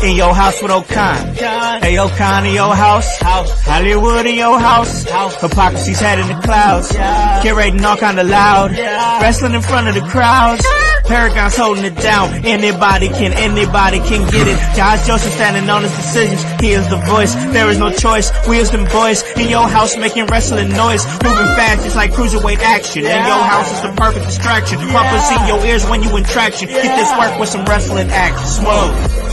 In your house with O'Con. Hey, O'Con in your house. Hollywood in your house. Hypocrisy's head in the clouds. Curating all kind of loud. Wrestling in front of the crowds. Paragon's holding it down. Anybody can get it. Josh Joseph standing on his decisions. He is the voice. There is no choice. We as them boys in your house making wrestling noise. Moving fast just like cruiserweight action. In your house is the perfect distraction. Pumpers in your ears when you in traction. Get this work with some wrestling action. Smoke.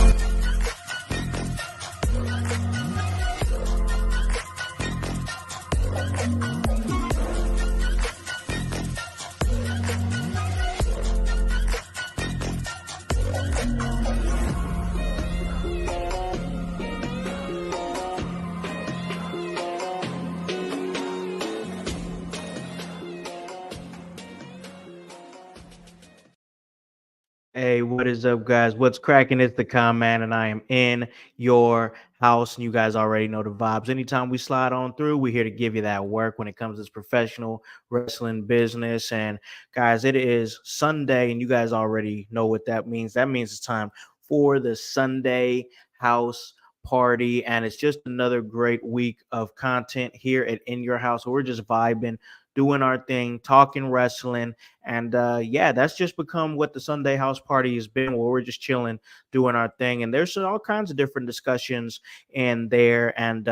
Hey, what is up, guys? What's cracking? It's the Con-Man, and I am in your house, and you guys already know the vibes. Anytime we slide on through, we're here to give you that work when it comes to this professional wrestling business. And guys, it is Sunday, and you guys already know what that means. That means it's time for the Sunday house party, and it's just another great week of content here at In Your House. So we're just vibing, doing our thing, talking wrestling. And yeah, that's just become what the Sunday house party has been, where we're just chilling, doing our thing. And there's all kinds of different discussions in there. And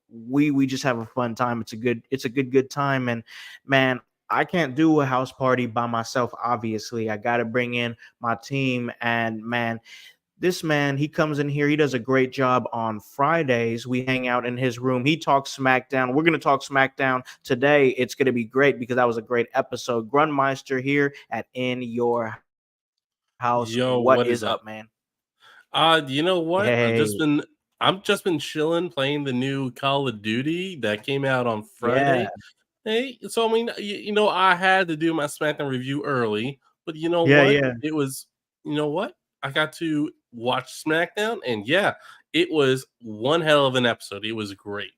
we just have a fun time. It's a good time. And man, I can't do a house party by myself, obviously. I got to bring in my team. And man, this man, he comes in here. He does a great job on Fridays. We hang out in his room. He talks SmackDown. We're going to talk SmackDown today. It's going to be great because that was a great episode. Grundmeister here at In Your House. Yo, what is up, man? You know what? Hey. I've just been chilling, playing the new Call of Duty that came out on Friday. Yeah. Hey, so I mean, I had to do my SmackDown review early, but you know Yeah, what? yeah. It was, I got to watch SmackDown, and yeah, it was one hell of an episode. It was great.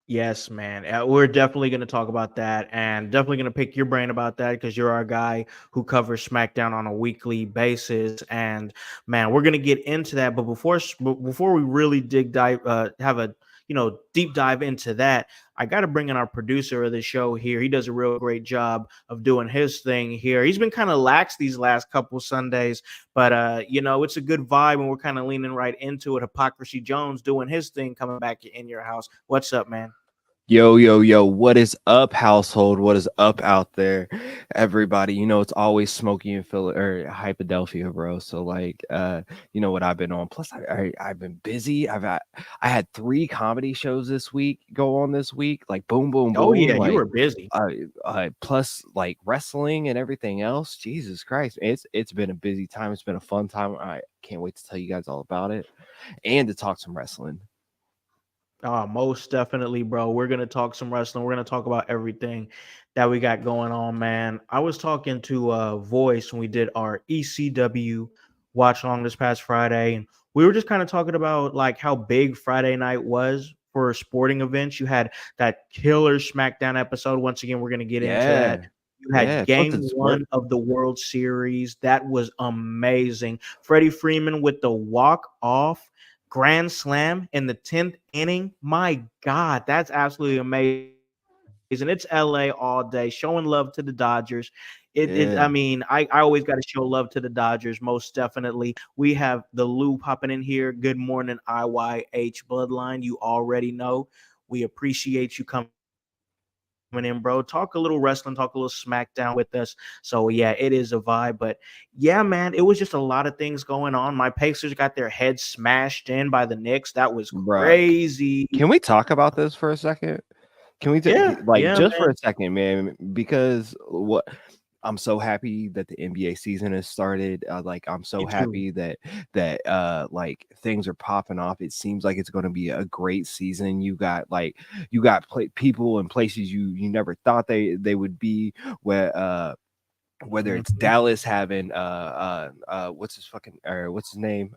Yes, man. We're definitely going to talk about that, and definitely going to pick your brain about that because you're our guy who covers SmackDown on a weekly basis. And man, we're going to get into that. But before we really have a deep dive into that, I got to bring in our producer of the show here. He does a real great job of doing his thing here. He's been kind of lax these last couple Sundays, but it's a good vibe, and we're kind of leaning right into it. Hypocrisy Jones doing his thing, coming back in your house. What's up, man? Yo, what is up, household? What is up out there, everybody? It's always Smokey and Philly or Hypadelphia, bro. So what I've been on. Plus, I've been busy. I had 3 comedy shows this week go on this week. Like boom. Oh yeah, you were busy. Plus like wrestling and everything else. Jesus Christ, it's been a busy time. It's been a fun time. I can't wait to tell you guys all about it and to talk some wrestling. Oh, most definitely, bro. We're going to talk some wrestling. We're going to talk about everything that we got going on, man. I was talking to Voice when we did our ECW watch along this past Friday, and we were just kind of talking about like how big Friday night was for sporting events. You had that killer SmackDown episode. Once again, we're going to get into that. You had game 1 of the World Series. That was amazing. Freddie Freeman with the walk-off grand slam in the 10th inning. My God, that's absolutely amazing. It's LA all day, showing love to the Dodgers. I always got to show love to the Dodgers, most definitely. We have the Lou popping in here. Good morning, IYH Bloodline. You already know. We appreciate you coming in, bro. Talk a little wrestling, talk a little SmackDown with us. So yeah, it is a vibe. But yeah, man, it was just a lot of things going on. My Pacers got their heads smashed in by the Knicks. That was crazy. Can we talk about this for a second? Can we for a second, man? Because I'm so happy that the NBA season has started. I'm so happy that things are popping off. It seems like it's going to be a great season. You got people in places you never thought they would be. Whether it's Dallas having what's his name?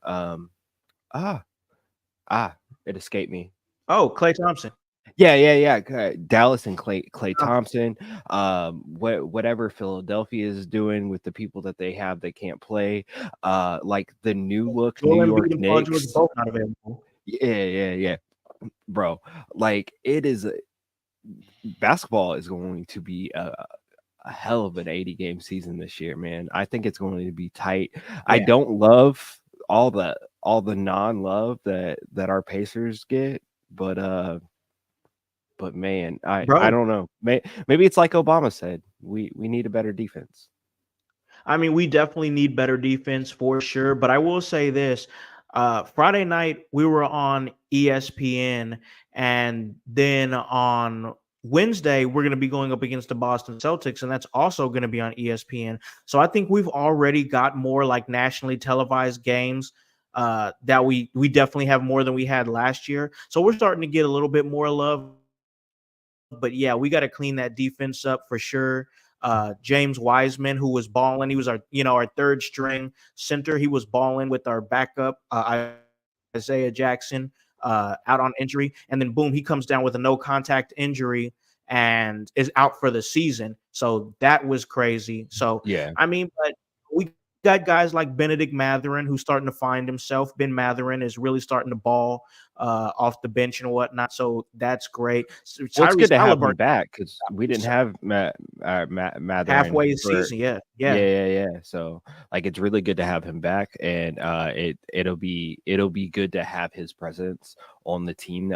It escaped me. Oh, Klay Thompson. Yeah. Dallas and Clay Thompson. Whatever Philadelphia is doing with the people that they have that can't play. Like the new look New Joel York Embiid and Paul George Knicks. both not available. Yeah. Bro, like basketball is going to be a hell of an 80-game season this year, man. I think it's going to be tight. Yeah. I don't love all the non-love that our Pacers get, but man, I don't know. Maybe it's like Obama said, we need a better defense. I mean, we definitely need better defense for sure. But I will say this: Friday night we were on ESPN, and then on Wednesday we're going to be going up against the Boston Celtics, and that's also going to be on ESPN. So I think we've already got more like nationally televised games. That we definitely have more than we had last year. So we're starting to get a little bit more love. But yeah, we got to clean that defense up for sure. James Wiseman, who was balling, he was our third string center. He was balling with our backup Isaiah Jackson out on injury, and then boom, he comes down with a no contact injury and is out for the season. So that was crazy. So yeah, I mean, but we got guys like Benedict Mathurin who's starting to find himself. Ben Mathurin is really starting to ball off the bench and whatnot. So that's great. So well, it's good to have him back because we didn't have Mathurin halfway season. Yeah. So like, it's really good to have him back, and it'll be good to have his presence on the team.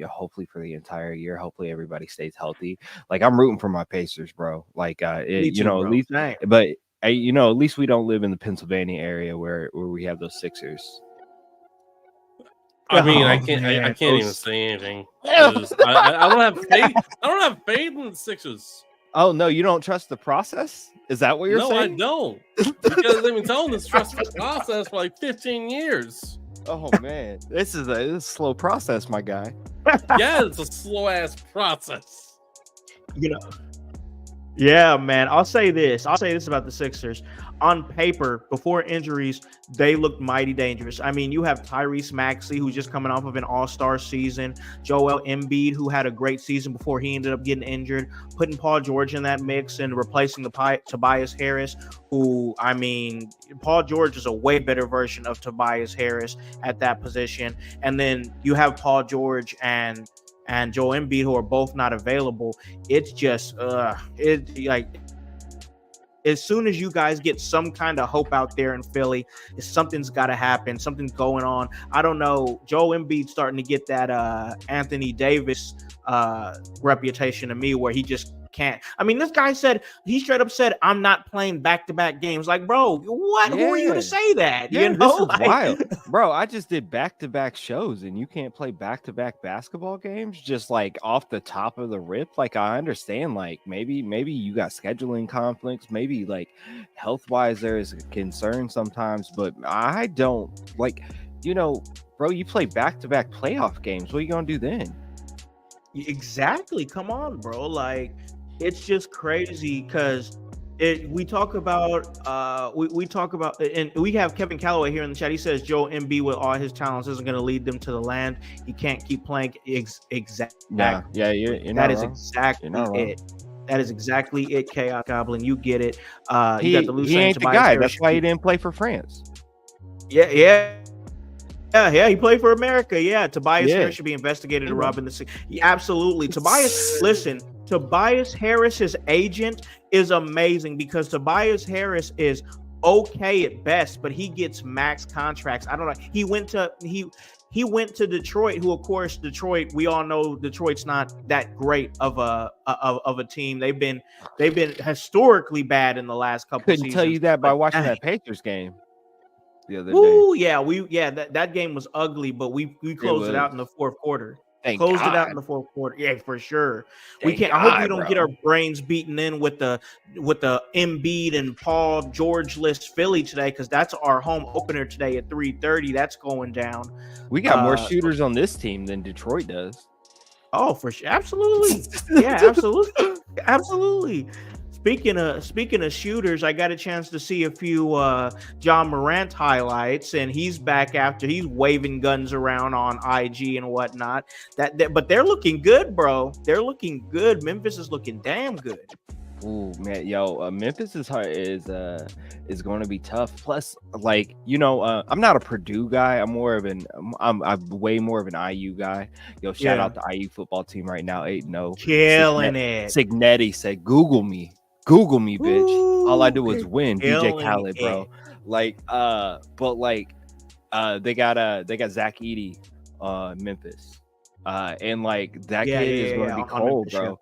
Hopefully for the entire year. Hopefully everybody stays healthy. Like, I'm rooting for my Pacers, bro. Like, at least, but. At least we don't live in the Pennsylvania area where we have those Sixers. I mean, I can't even say anything. I don't have faith. I don't have faith in the Sixers. Oh no, you don't trust the process? Is that what you're saying? No, I don't. Because they've been telling us trust the process for like 15 years. Oh man, this is a slow process, my guy. Yeah, it's a slow ass process. Yeah, man. I'll say this about the Sixers. On paper, before injuries, they looked mighty dangerous. I mean, you have Tyrese Maxey, who's just coming off of an all-star season. Joel Embiid, who had a great season before he ended up getting injured. Putting Paul George in that mix and replacing Tobias Harris, who, I mean, Paul George is a way better version of Tobias Harris at that position. And then you have Paul George and Joel Embiid, who are both not available. It's just as soon as you guys get some kind of hope out there in Philly, something's got to happen. Something's going on. I don't know. Joel Embiid starting to get that Anthony Davis reputation to me, where he just can't. I mean, this guy he straight up said, "I'm not playing back-to-back games." Like, bro, what? Yeah. Who are you to say that? Yeah, this is wild, bro. I just did back-to-back shows, and you can't play back-to-back basketball games just like off the top of the rip. Like, I understand, like maybe you got scheduling conflicts, maybe like health-wise there is a concern sometimes, but I don't like, bro. You play back-to-back playoff games. What are you gonna do then? Exactly. Come on, bro. Like, it's just crazy because we talk about and we have Kevin Calloway here in the chat. He says Joel Embiid with all his talents isn't going to lead them to the land. He can't keep playing. Exactly. Yeah, that is exactly it. That is exactly it, Chaos Goblin. You get it. You got the loose. He ain't the guy. That's why he didn't play for France. Yeah. He played for America. Yeah, Tobias Harris should be investigated to robbing the Sixers. Yeah, absolutely. Tobias Harris's agent is amazing because Tobias Harris is okay at best, but he gets max contracts. I don't know. He went to Detroit, who of course Detroit, we all know Detroit's not that great of a team. They've been historically bad in the last couple seasons. Couldn't tell you that by watching that Pacers game the other day. Ooh, that game was ugly, but we closed it out in the fourth quarter. It out in the fourth quarter. Yeah, for sure. I hope we don't get our brains beaten in with the Embiid and Paul George list Philly today, because that's our home opener today at 3:30. That's going down. We got more shooters on this team than Detroit does. Oh, for sure. Absolutely. Yeah, absolutely. Speaking of shooters, I got a chance to see a few John Morant highlights, and he's back after he's waving guns around on IG and whatnot. But they're looking good, bro. They're looking good. Memphis is looking damn good. Ooh, man, Memphis is going to be tough. Plus, like, I'm not a Purdue guy. I'm way more of an IU guy. Shout out the IU football team right now, 8-0, killing it. Signetti said, "Google me, bitch." All I do is win. DJ Khaled, bro. Like, but like, they got Zach Edey, Memphis, and like that kid is going to be cold, bro.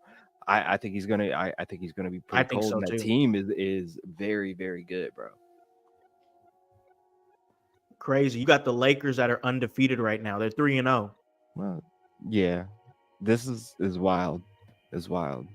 I think he's gonna. I think he's gonna be pretty cold. So, and that team is very, very good, bro. Crazy. You got the Lakers that are undefeated right now. They're 3-0. Well, yeah, this is wild. It's wild.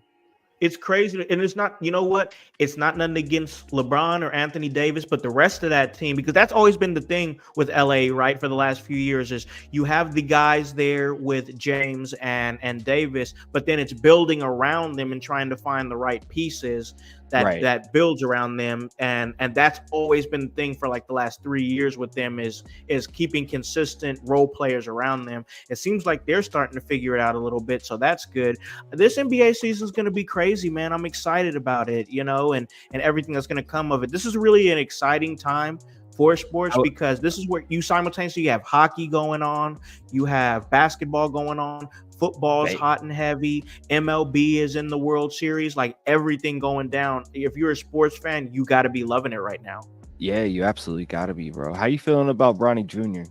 It's crazy, and it's not. You know what? It's not nothing against LeBron or Anthony Davis, but the rest of that team, because that's always been the thing with LA, right? For the last few years, is you have the guys there with James and Davis, but then it's building around them and trying to find the right pieces that builds around them, and that's always been the thing for like the last 3 years with them is keeping consistent role players around them. It seems like they're starting to figure it out a little bit, so that's good. This NBA season is going to be crazy, man. I'm excited about it, and everything that's going to come of it. This is really an exciting time for sports because this is where you simultaneously have hockey going on, you have basketball going on, football's hot and heavy, MLB is in the World Series, like everything going down. If you're a sports fan, you got to be loving it right now. Yeah, you absolutely got to be, bro. How you feeling about Bronny Jr.?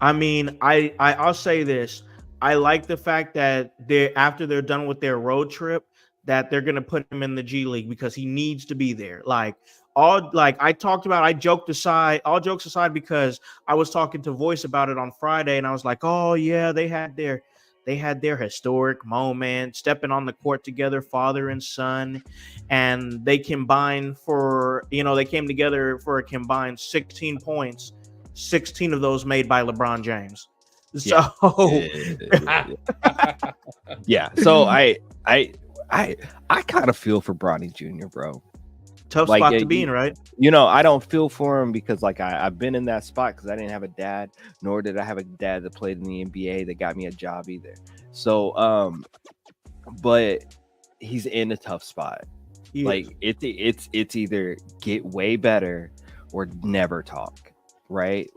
I mean, I'll say this. I like the fact that after they're done with their road trip, that they're going to put him in the G League because he needs to be there. All jokes aside, because I was talking to Voice about it on Friday, and I was like, oh yeah, they had their historic moment, stepping on the court together, father and son, and they came together for a combined 16 points, 16 of those made by LeBron James. So yeah. So I kind of feel for Bronny Jr., bro. Tough spot to be in, right? I don't feel for him because I've been in that spot because I didn't have a dad, nor did I have a dad that played in the NBA that got me a job either. So, but he's in a tough spot. It's either get way better or never talk, right?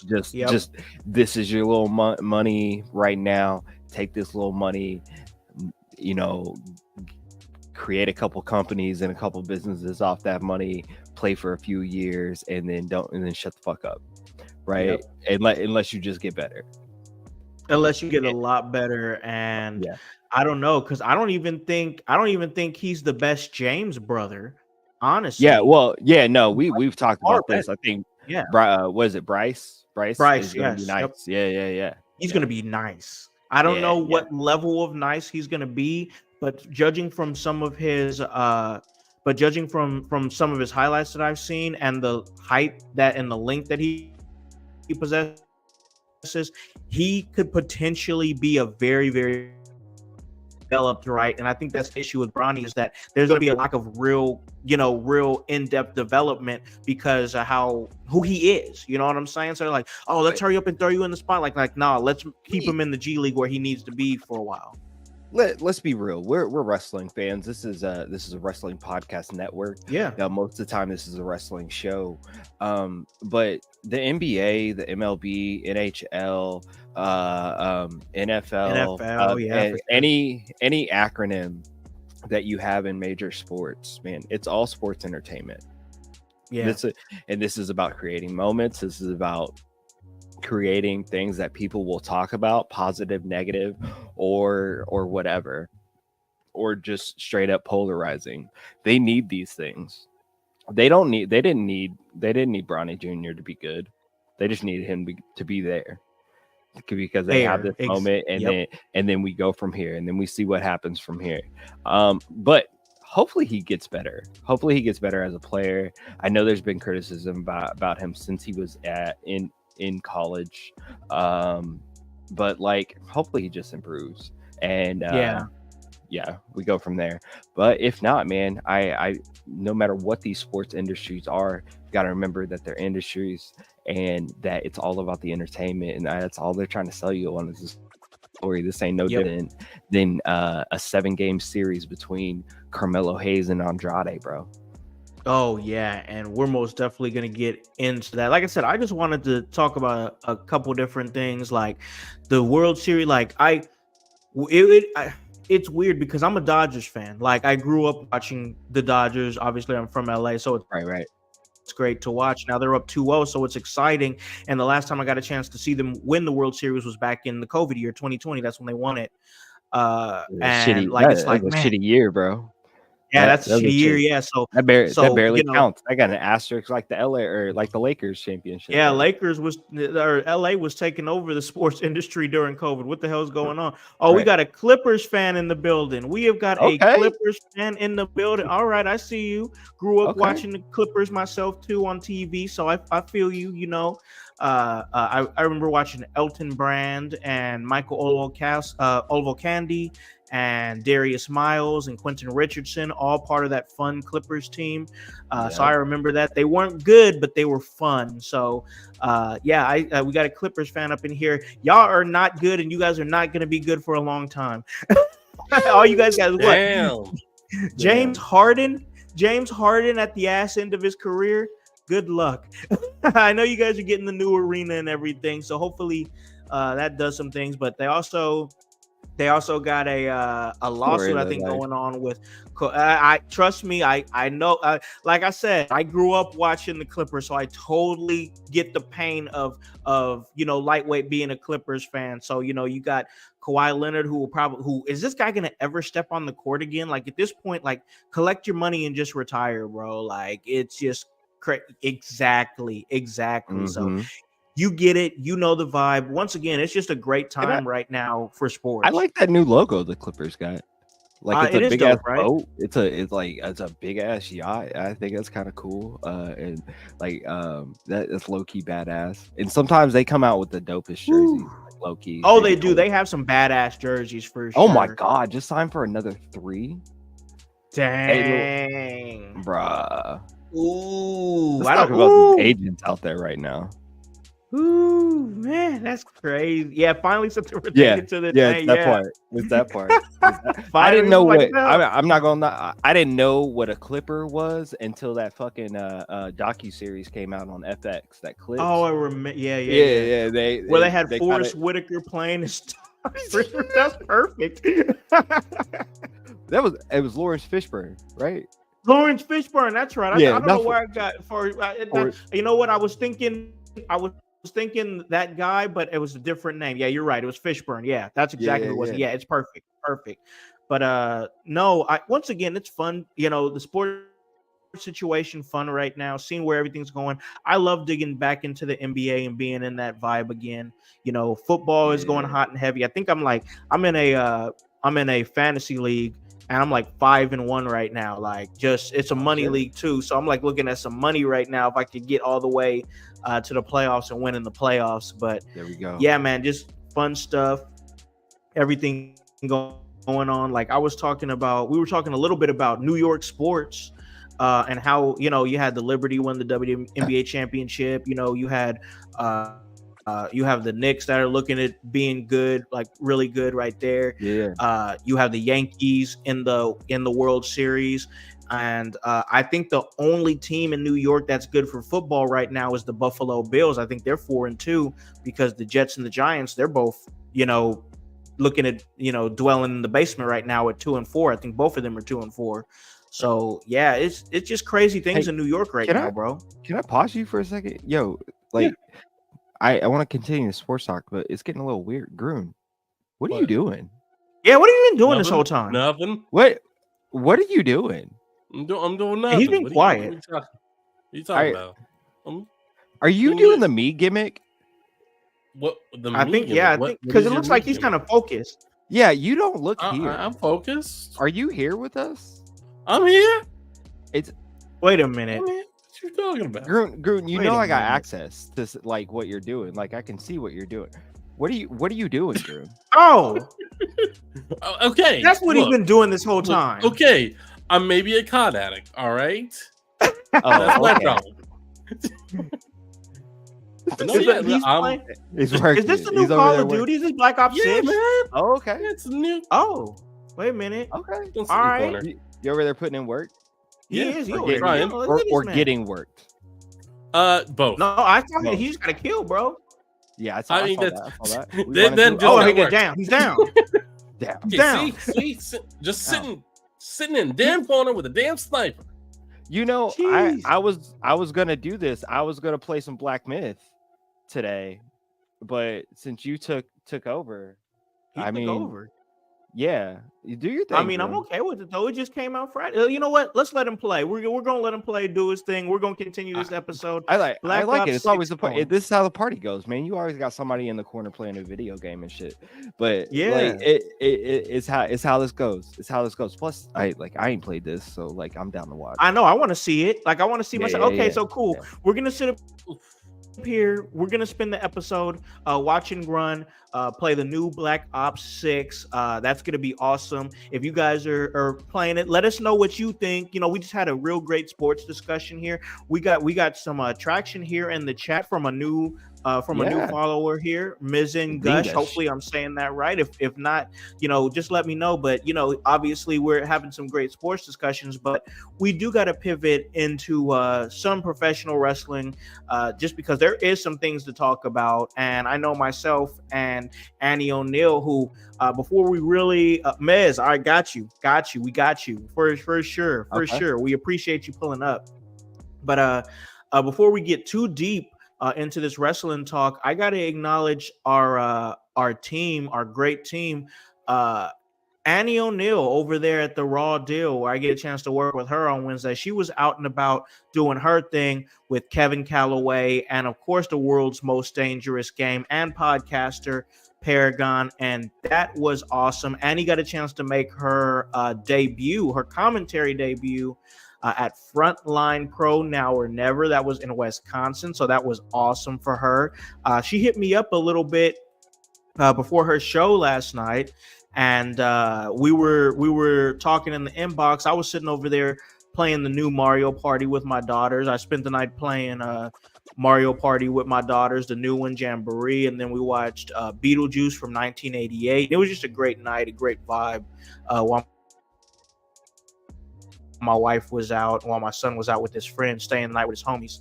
Just this is your little money right now. Take this little money, create a couple companies and a couple businesses off that money, play for a few years, and then shut the fuck up, right? Unless you just get better, unless you get a lot better. And I don't know, because I don't even think he's the best James brother, honestly. We've talked about this. I think was it Bryce is gonna be nice. He's gonna be nice. I don't know what level of nice he's gonna be, but judging from some of his highlights that I've seen and the height and the length that he possesses, he could potentially be a very, very developed, right? And I think that's the issue with Bronny, is that there's going to be a lack of real in-depth development because of who he is. You know what I'm saying? So they're like, oh, let's hurry up and throw you in the spot. Like, nah, let's keep him in the G League where he needs to be for a while. Let's be real. We're wrestling fans. This is a wrestling podcast network. Yeah. Now, most of the time, this is a wrestling show. But the NBA, the MLB, NHL, NFL, any acronym that you have in major sports, man, it's all sports entertainment. Yeah. This is about creating moments. This is about creating things that people will talk about, positive, negative, or whatever, or just straight up polarizing. They need these things. They didn't need Bronny Jr. to be good. They just needed him to be there because they have this moment, and then we go from here, and then we see what happens from here. But hopefully he gets better. Hopefully he gets better as a player. I know there's been criticism about him since he was in college, but hopefully he just improves, and yeah, we go from there. But if not, man, I no matter what these sports industries are, you got to remember that they're industries and that it's all about the entertainment, and that's all they're trying to sell you on is this story. This ain't no different than a 7-game series between Carmelo Hayes and Andrade, bro. Oh yeah, and we're most definitely gonna get into that. Like I said, I just wanted to talk about a couple different things, like the World Series. Like it's weird because I'm a Dodgers fan. Like I grew up watching the Dodgers. Obviously, I'm from LA, so it's Right. It's great to watch. Now they're up 2-0, so it's exciting. And the last time I got a chance to see them win the World Series was back in the COVID year, 2020. That's when they won it. And like it's like, a man, shitty year, bro. yeah, that's a shitty year. Yeah, so that barely you know, counts. I got an asterisk like the LA or like the Lakers championship. yeah, LA was taking over the sports industry during COVID. What the hell's going on? Oh, we got a Clippers fan in the building. We have got a Clippers fan in the building. All right, I see you. Grew up watching the Clippers myself too on TV, so I feel you. You know, I remember watching Elton Brand and Michael Olowokandi and Darius Miles and Quentin Richardson, all part of that fun Clippers team. So I remember that. They weren't good, but they were fun. So we got a Clippers fan up in here. Y'all are not good, and you guys are not going to be good for a long time. All you guys got what? James Harden at the ass end of his career. Good luck. I know you guys are getting the new arena and everything, so hopefully that does some things. But they also got a lawsuit, I think, going on with. I trust me. I know. Like I said, I grew up watching the Clippers, so I totally get the pain of lightweight being a Clippers fan. So you got Kawhi Leonard, who is this guy gonna ever step on the court again? Like at this point, like collect your money and just retire, bro. Like it's just exactly. Mm-hmm. So. You get it. You know the vibe. Once again, it's just a great time right now for sports. I like that new logo the Clippers got. Like it's a big ass boat. It's a big ass yacht. I think that's kind of cool. And like that's low key badass. And sometimes they come out with the dopest jerseys, like low key. Oh, they do. They have some badass jerseys for sure. Oh my god! Just sign for another 3. Dang, bruh. Ooh, let's talk about the agents out there right now. Ooh, man, that's crazy. Yeah, finally something we're taking to the thing. It's that part. I didn't know what I'm not gonna. I didn't know what a Clipper was until that fucking docu-series came out on FX. That clip. Oh, I remember. Yeah. They had Forrest Whitaker playing his That's perfect. It was Lawrence Fishburne, right? Lawrence Fishburne, that's right. I don't know where I got for. You know what I was thinking? I was thinking that guy, but it was a different name. Yeah, you're right. It was Fishburne. Yeah, that's exactly what it was. Yeah, it's perfect. But no, once again, it's fun. The sport situation fun right now, seeing where everything's going. I love digging back into the NBA and being in that vibe again. Football is going hot and heavy. I think I'm in a fantasy league. And I'm like 5-1 right now. Like it's a money league too. So I'm like looking at some money right now if I could get all the way to the playoffs and win in the playoffs. But there we go. Yeah, man, just fun stuff. Everything going on. Like we were talking a little bit about New York sports and how, you had the Liberty win the WNBA championship. You had you have the Knicks that are looking at being good, like really good right there. Yeah. You have the Yankees in the World Series. And I think the only team in New York that's good for football right now is the Buffalo Bills. I think they're 4-2 because the Jets and the Giants, they're both, looking at, dwelling in the basement right now at 2-4. I think both of them are 2-4. So yeah, it's just crazy things in New York right now, bro. Can I pause you for a second? Yo, I want to continue the sports talk, but it's getting a little weird. Groon, what are you doing? Yeah, what have you been doing this whole time? Nothing. What are you doing? I'm doing nothing. He's been quiet. What are you talking about? Are you doing the me gimmick? What the? I think because it looks like he's kind of focused. Yeah, you don't look here. I'm focused. Are you here with us? I'm here. Wait a minute. What you talking about? Groon, I got access to like what you're doing. Like I can see what you're doing. What are you doing, Drew? Oh, okay. that's what he's been doing this whole time. Okay, I'm maybe a COD addict. All right, that's my problem. No, yeah, is this the new Call of Duty? Is this Black Ops 6? Man. Oh, okay. It's new. Oh, wait a minute. Okay. All right. You over there putting in work? He is. Or getting worked. Both. No, I thought he just got a kill, bro. Yeah, I saw that. He's down. Down. See, just sitting in the damn corner with a damn sniper. You know, I was gonna do this. I was gonna play some Black Myth today, but since you took over, yeah, you do your thing. I mean, I'm okay with it though. It just came out Friday. You know what? Let's let him play. We're gonna let him play, do his thing. We're gonna continue this episode. I like it. It's always the party. This is how the party goes, man. You always got somebody in the corner playing a video game and shit. But yeah, like it's how this goes. It's how this goes. Plus, I ain't played this, so like I'm down to watch. I know. I want to see it. Like I want to see myself. Okay, so cool. Yeah. We're gonna sit up here. We're gonna spend the episode watching Run play the new Black Ops 6. That's gonna be awesome. If you guys are playing it, let us know what you think. You know, we just had a real great sports discussion here. We got some traction here in the chat from a new follower here, Mizzen Gush. Hopefully I'm saying that right. If not, you know, just let me know. But you know, obviously we're having some great sports discussions, but we do got to pivot into some professional wrestling, just because there is some things to talk about. And I know myself and Annie O'Neill, who before we really Mez, I got you, we got you for sure, we appreciate you pulling up. But before we get too deep into this wrestling talk, I got to acknowledge our team, our great team, Annie O'Neill over there at the Raw Deal, where I get a chance to work with her on Wednesday. She was out and about doing her thing with Kevin Calloway and, of course, the world's most dangerous game and podcaster, Paragon, and that was awesome. Annie got a chance to make her debut, her commentary debut, at Frontline Pro Now or Never. That was in Wisconsin, so that was awesome for her. She hit me up a little bit before her show last night, and we were talking in the inbox. I was sitting over there playing the new Mario Party with my daughters. I spent the night playing Mario Party with my daughters, the new one, Jamboree, and then we watched Beetlejuice from 1988. It was just a great night, a great vibe. While my wife was out, while my son was out with his friends, staying the night with his homies.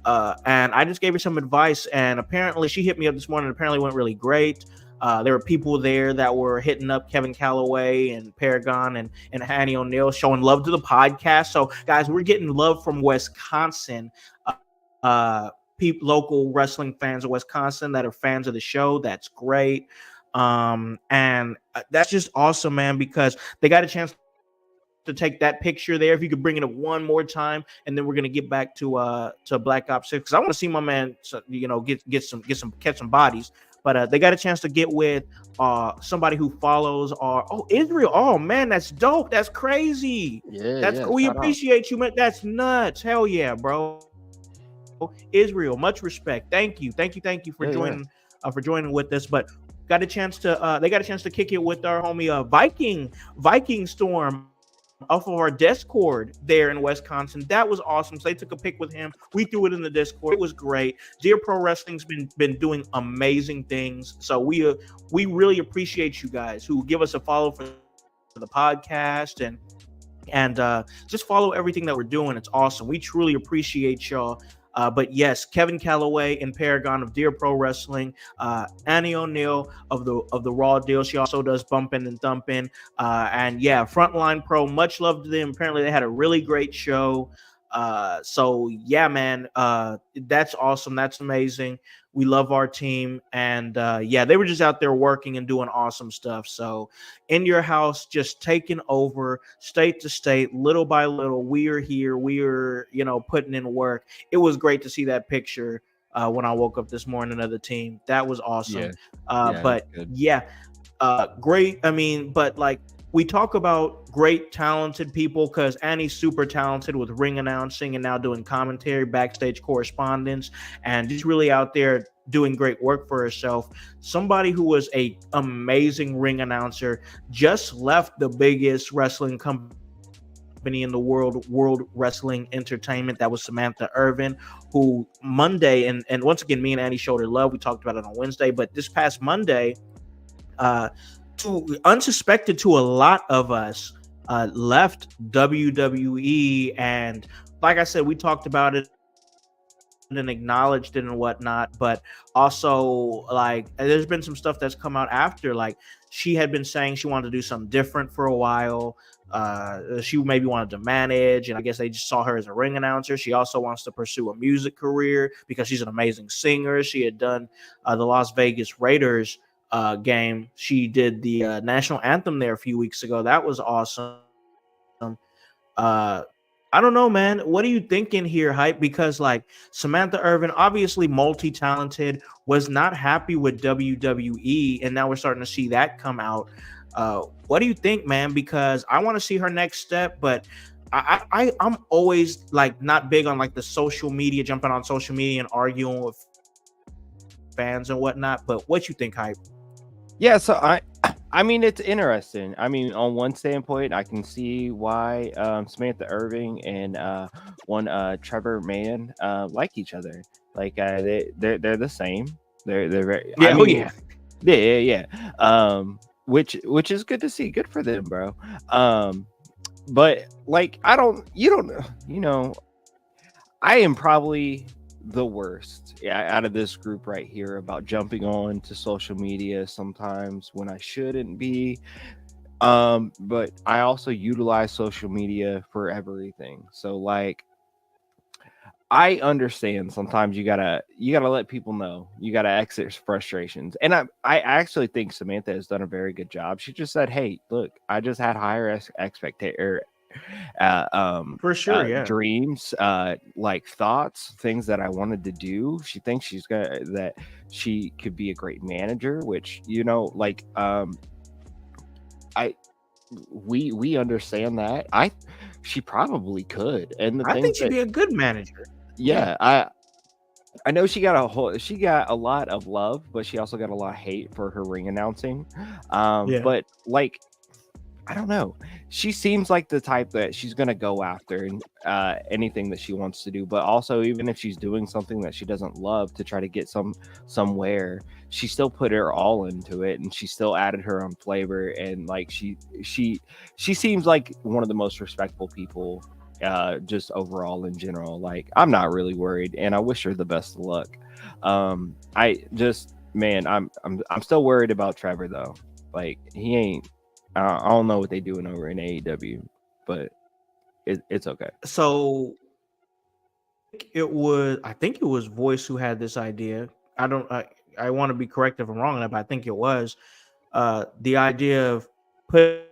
And I just gave her some advice, and apparently she hit me up this morning. Apparently went really great. There were people there that were hitting up Kevin Calloway and Paragon and Annie O'Neill, showing love to the podcast. So guys, we're getting love from Wisconsin. Local wrestling fans of Wisconsin that are fans of the show. That's great. And that's just awesome, man, because they got a chance to take that picture there. If you could bring it up one more time, and then we're gonna get back to Black Ops 6, because I want to see my man, you know, catch some bodies. But they got a chance to get with somebody who follows Israel. Oh man, that's dope. That's crazy. Yeah, we appreciate you, man. That's nuts. Hell yeah, bro. Israel, much respect. Thank you for joining with us. But got a chance to kick it with our homie Viking Storm off of our Discord there in Wisconsin. That was awesome. So they took a pic with him. We threw it in the Discord. It was great. Dear Pro Wrestling's been doing amazing things. So we really appreciate you guys who give us a follow for the podcast and just follow everything that we're doing. It's awesome. We truly appreciate y'all. But yes, Kevin Calloway and Paragon of Dear Pro Wrestling, Annie O'Neill of the Raw Deal. She also does Bumpin' and Thumpin'. And yeah, Frontline Pro, much love to them. Apparently they had a really great show. So yeah, man, that's awesome. That's amazing. We love our team. And yeah, they were just out there working and doing awesome stuff. So in your house, just taking over state to state, little by little, we are here. We are, putting in work. It was great to see that picture when I woke up this morning of the team. That was awesome. Great. I mean, but like, we talk about great, talented people because Annie's super talented with ring announcing and now doing commentary, backstage correspondence, and just really out there doing great work for herself. Somebody who was a amazing ring announcer, just left the biggest wrestling company in the world Wrestling Entertainment. That was Samantha Irvin, who Monday, and once again, me and Annie showed her love. We talked about it on Wednesday, but this past Monday, to unsuspected to a lot of us, left WWE. And like I said, we talked about it and acknowledged it and whatnot, but also, like, there's been some stuff that's come out after. Like, she had been saying she wanted to do something different for a while. She maybe wanted to manage, and I guess they just saw her as a ring announcer. She also wants to pursue a music career because she's an amazing singer. She had done the Las Vegas Raiders game. She did the national anthem there a few weeks ago. That was awesome. I don't know, man. What are you thinking here, Hype? Because like Samantha Irvin, obviously multi-talented, was not happy with WWE, and now we're starting to see that come out. What do you think, man? Because I want to see her next step, but I'm always like not big on like the social media, jumping on social media and arguing with fans and whatnot. But what you think, Hype? Yeah, so I mean, it's interesting. I mean, on one standpoint, I can see why Samantha Irving and one Trevor Mann like each other. Like they're the same. They're very Yeah, I oh mean, yeah. yeah. Which is good to see. Good for them, bro. But like you don't I am probably the worst out of this group right here about jumping on to social media sometimes when I shouldn't be. But I also utilize social media for everything. So like I understand sometimes you gotta let people know, you gotta exit frustrations, and I actually think Samantha has done a very good job. She just said, "Hey, look, I just had higher expectation, For sure, yeah. dreams, like thoughts, things that I wanted to do." She thinks that she could be a great manager, which like I we understand that. She probably could, and the I things think she'd that be a good manager. Yeah. yeah, I know she got a lot of love, but she also got a lot of hate for her ring announcing. Yeah. But like I don't know. She seems like the type that she's gonna go after anything that she wants to do. But also, even if she's doing something that she doesn't love to try to get somewhere, she still put her all into it, and she still added her own flavor. And like she seems like one of the most respectful people, just overall in general. Like I'm not really worried, and I wish her the best of luck. I just man, I'm still worried about Trevor though. Like he ain't. I don't know what they doing over in AEW, but it's okay. So I think it was Voice who had this idea. I want to be correct if I'm wrong, but I think it was the idea of putting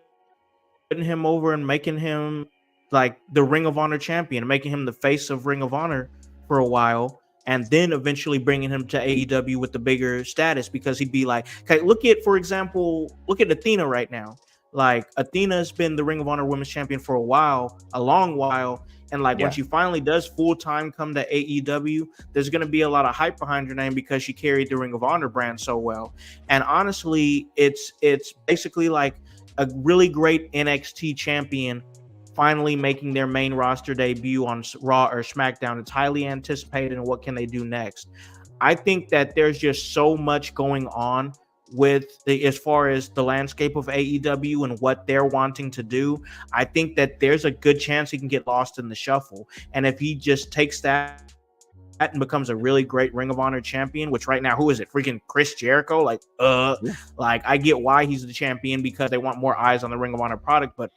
him over and making him like the Ring of Honor champion, making him the face of Ring of Honor for a while, and then eventually bringing him to AEW with the bigger status, because he'd be like, okay, for example, look at Athena right now. Like Athena's been the Ring of Honor Women's Champion for a long while. And like when she finally does full time come to AEW, there's going to be a lot of hype behind her name because she carried the Ring of Honor brand so well. And honestly, it's basically like a really great NXT champion finally making their main roster debut on Raw or SmackDown. It's highly anticipated, and what can they do next? I think that there's just so much going on as far as the landscape of AEW and what they're wanting to do. I think that there's a good chance he can get lost in the shuffle. And if he just takes that and becomes a really great Ring of Honor champion, which right now, who is it? Freaking Chris Jericho? Like I get why he's the champion because they want more eyes on the Ring of Honor product, but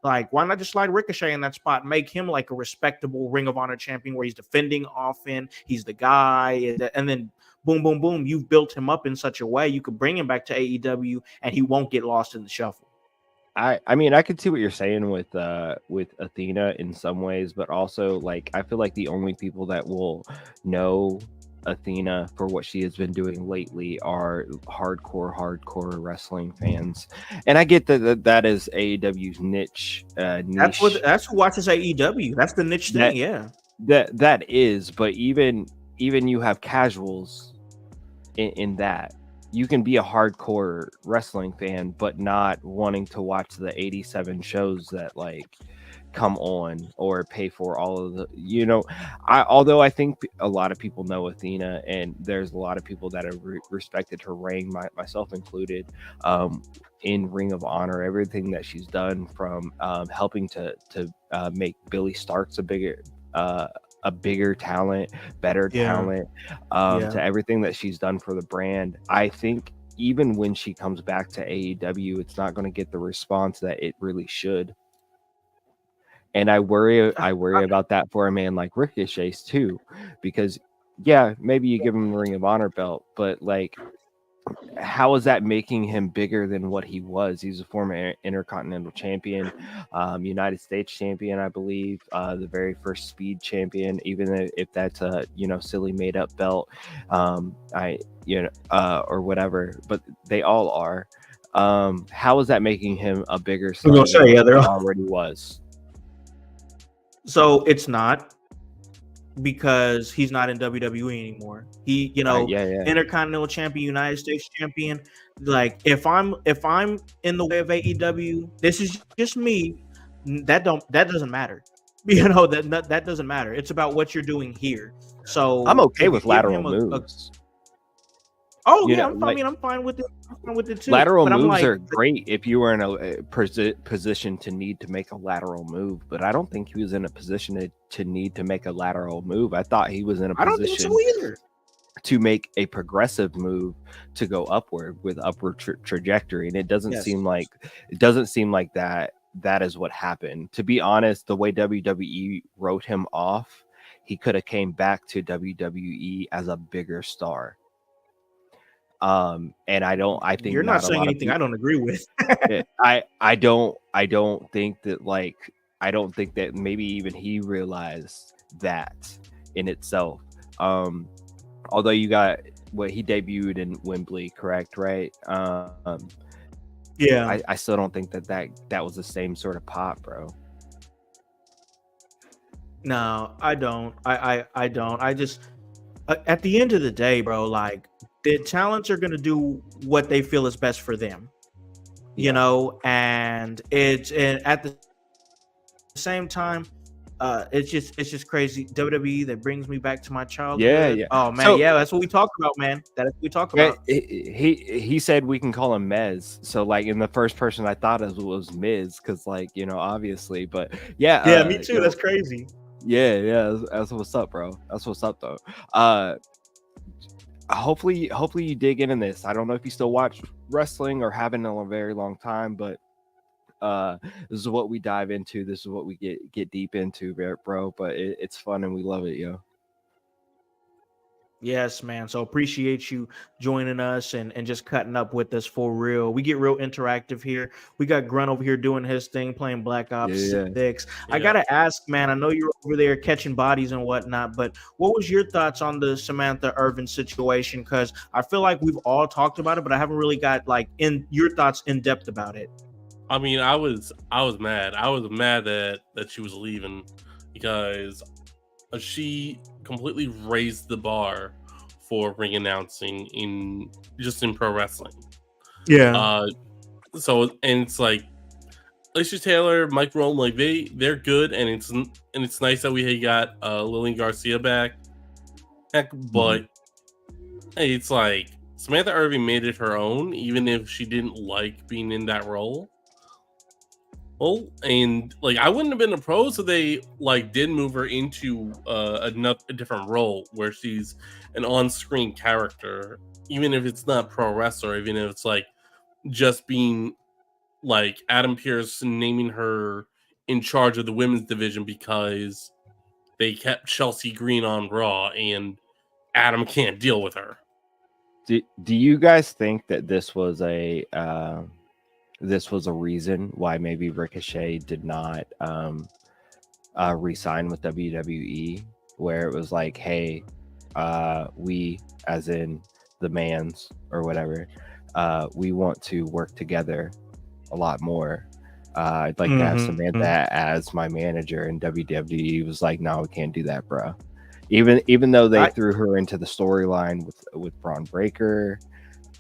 like why not just slide Ricochet in that spot and make him like a respectable Ring of Honor champion where he's defending often, he's the guy, and then boom, boom, boom, you've built him up in such a way you could bring him back to AEW and he won't get lost in the shuffle. I mean, I could see what you're saying with Athena in some ways, but also like I feel like the only people that will know Athena for what she has been doing lately are hardcore wrestling fans. And I get that is AEW's niche. That's who watches AEW. That's the niche thing. Yeah, that is, but even you have casuals in that you can be a hardcore wrestling fan but not wanting to watch the 87 shows that like come on or pay for all of the, you know, although I think a lot of people know Athena and there's a lot of people that have respected her reign, myself included, in Ring of Honor, everything that she's done from helping to make Billy Starks a bigger talent, better talent, to everything that she's done for the brand. I think even when she comes back to AEW, it's not going to get the response that it really should. And I worry about that for a man like Ricochet too, because yeah, maybe you give him the Ring of Honor belt, but like, how is that making him bigger than what he was? He's a former Intercontinental Champion, United States Champion, I believe, the very first Speed Champion, even if that's a silly made up belt, or whatever. But they all are. How is that making him a bigger star than he already was? So it's not, because he's not in WWE anymore. He, Intercontinental Champion, United States Champion. Like if I'm in the way of AEW, this is just me. That doesn't matter. That doesn't matter. It's about what you're doing here. So I'm okay with lateral moves. I'm fine with it. I'm fine with it too. Lateral moves are great if you were in a position to need to make a lateral move, but I don't think he was in a position to need to make a lateral move. I thought he was in a position, I don't think so either, to make a progressive move to go upward with upward trajectory, and it doesn't seem like that is what happened. To be honest, the way WWE wrote him off, he could have came back to WWE as a bigger star. And I think you're not saying anything I don't agree with. I don't think that maybe even he realized that in itself. Although you got he debuted in Wembley, correct? Right. Yeah. I still don't think that was the same sort of pop, bro. No, I don't. I don't. I just, at the end of the day, bro, like, the talents are going to do what they feel is best for them, and at the same time, it's just crazy. WWE, that brings me back to my childhood. Yeah. Oh man, that's what we talk about, man. That's what we talk about. He said we can call him Mez. So like, in the first person I thought of was Miz, because like, obviously, but yeah, me too. That's crazy. Yeah, that's what's up, bro. That's what's up, though. Hopefully you dig into this. I don't know if you still watch wrestling or haven't in a very long time, but this is what we dive into. This is what we get deep into, bro. But it's fun and we love it, yo. Yes, man. So appreciate you joining us and just cutting up with us for real. We get real interactive here. We got Grunt over here doing his thing, playing Black Ops 6. Yeah. I gotta ask, man, I know you're over there catching bodies and whatnot, but what was your thoughts on the Samantha Irvin situation? Because I feel like we've all talked about it, but I haven't really got like in your thoughts in depth about it. I mean, I was mad. I was mad that she was leaving, because she completely raised the bar for ring announcing in pro wrestling. Yeah. So, and it's like Lacey Taylor, Mike Rome, like they're good, and it's nice that we got Lillian Garcia back. Heck, but hey, it's like Samantha Irvin made it her own, even if she didn't like being in that role. Well, and like, I wouldn't have been opposed if they like did move her into a different role where she's an on-screen character, even if it's not pro wrestler, even if it's like just being like Adam Pearce naming her in charge of the women's division because they kept Chelsea Green on Raw and Adam can't deal with her. Do you guys think that this was a reason why maybe Ricochet did not re-sign with WWE, where it was like, hey, we, as in the mans or whatever, we want to work together a lot more. I'd like to have Samantha as my manager, and WWE was like, no, we can't do that, bro. Even though they threw her into the storyline with Braun Breaker.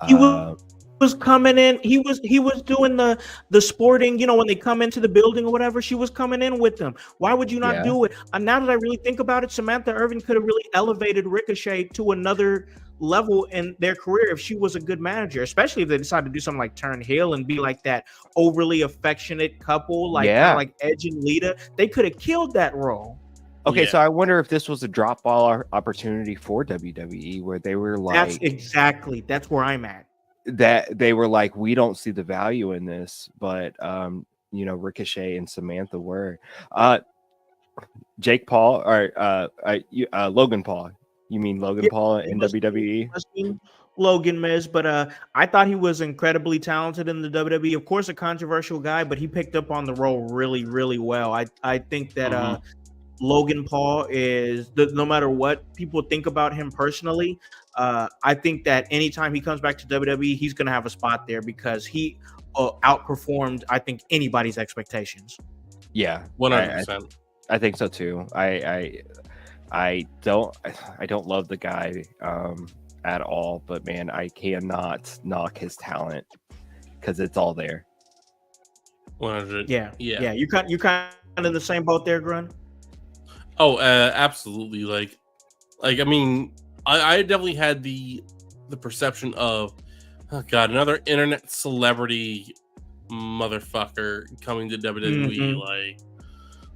He was coming in. He was doing the sporting. You know, when they come into the building or whatever, she was coming in with them. Why would you not do it? And now that I really think about it, Samantha Irvin could have really elevated Ricochet to another level in their career if she was a good manager, especially if they decided to do something like turn heel and be like that overly affectionate couple, like kind of like Edge and Lita. They could have killed that role. Okay, so I wonder if this was a drop ball opportunity for WWE, where they were like, that's where I'm at. That they were like, we don't see the value in this, but you know, Ricochet and Samantha were. Jake Paul or Logan Paul. You mean Logan Paul in WWE? Logan Miz, but I thought he was incredibly talented in the WWE. Of course, a controversial guy, but he picked up on the role really, really well. I think that Logan Paul is no matter what people think about him personally. I think that anytime he comes back to WWE, he's going to have a spot there because he outperformed, I think, anybody's expectations. Yeah, 100%. I think so too. I don't love the guy at all, but man, I cannot knock his talent because it's all there. 100. Yeah. You're kind of in the same boat there, Grun. Oh, absolutely. Like I mean, I definitely had the perception of, oh god, another internet celebrity motherfucker coming to WWE.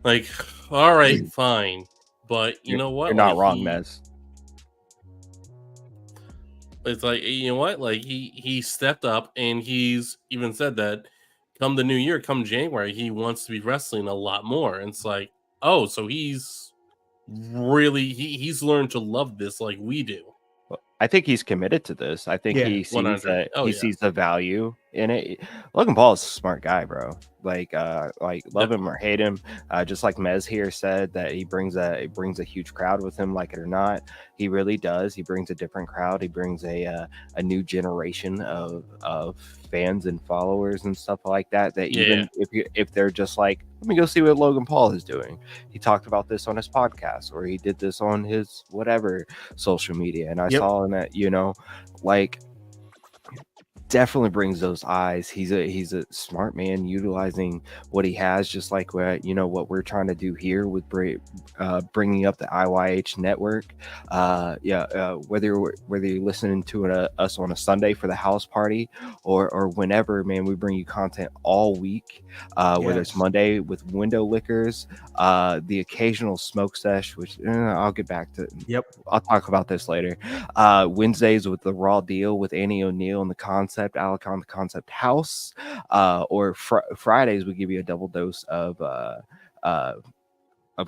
Like, all right, fine, but you know what? You're not wrong, Mez. It's like, you know what? Like he stepped up, and he's even said that come the new year, come January, he wants to be wrestling a lot more. And it's like, oh, so he's really he's learned to love this like we do. I think he's committed to this. I think he sees 100. that sees the value in it. Logan Paul is a smart guy, bro. Like love him or hate him. Just like Mez here said that he brings a huge crowd with him, like it or not. He really does. He brings a different crowd. He brings a new generation of fans and followers and stuff like that. That even if they're just like, let me go see what Logan Paul is doing. He talked about this on his podcast, or he did this on his whatever social media, and I saw him at, you know, like, definitely brings those eyes. He's a smart man, utilizing what he has, just like what we're trying to do here with bringing up the IYH network. Whether you're listening to us on a Sunday for the house party or whenever, man, we bring you content all week. Whether it's Monday with window liquors, the occasional smoke sesh, which I'll get back to. I'll talk about this later. Wednesdays with the Raw Deal with Annie O'Neill and the Concept, Alec on the Concept House, or Fridays we give you a double dose of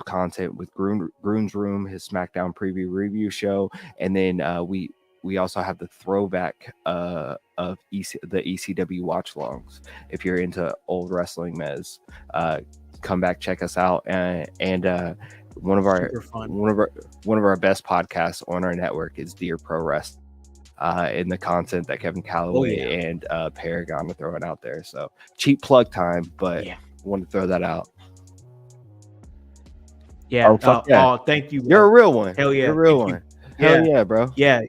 content with Groon's Room, his SmackDown preview review show, and then we also have the throwback of the ECW watch longs. If you're into old wrestling, Mez, come back, check us out, and one of our best podcasts on our network is Dear Pro Wrestling. In the content that Kevin Calloway and Paragon are throwing out there. So cheap plug time, but want to throw that out. Thank you, bro. You're a real one. Hell yeah. You're a real one. Hell yeah, bro. Yeah.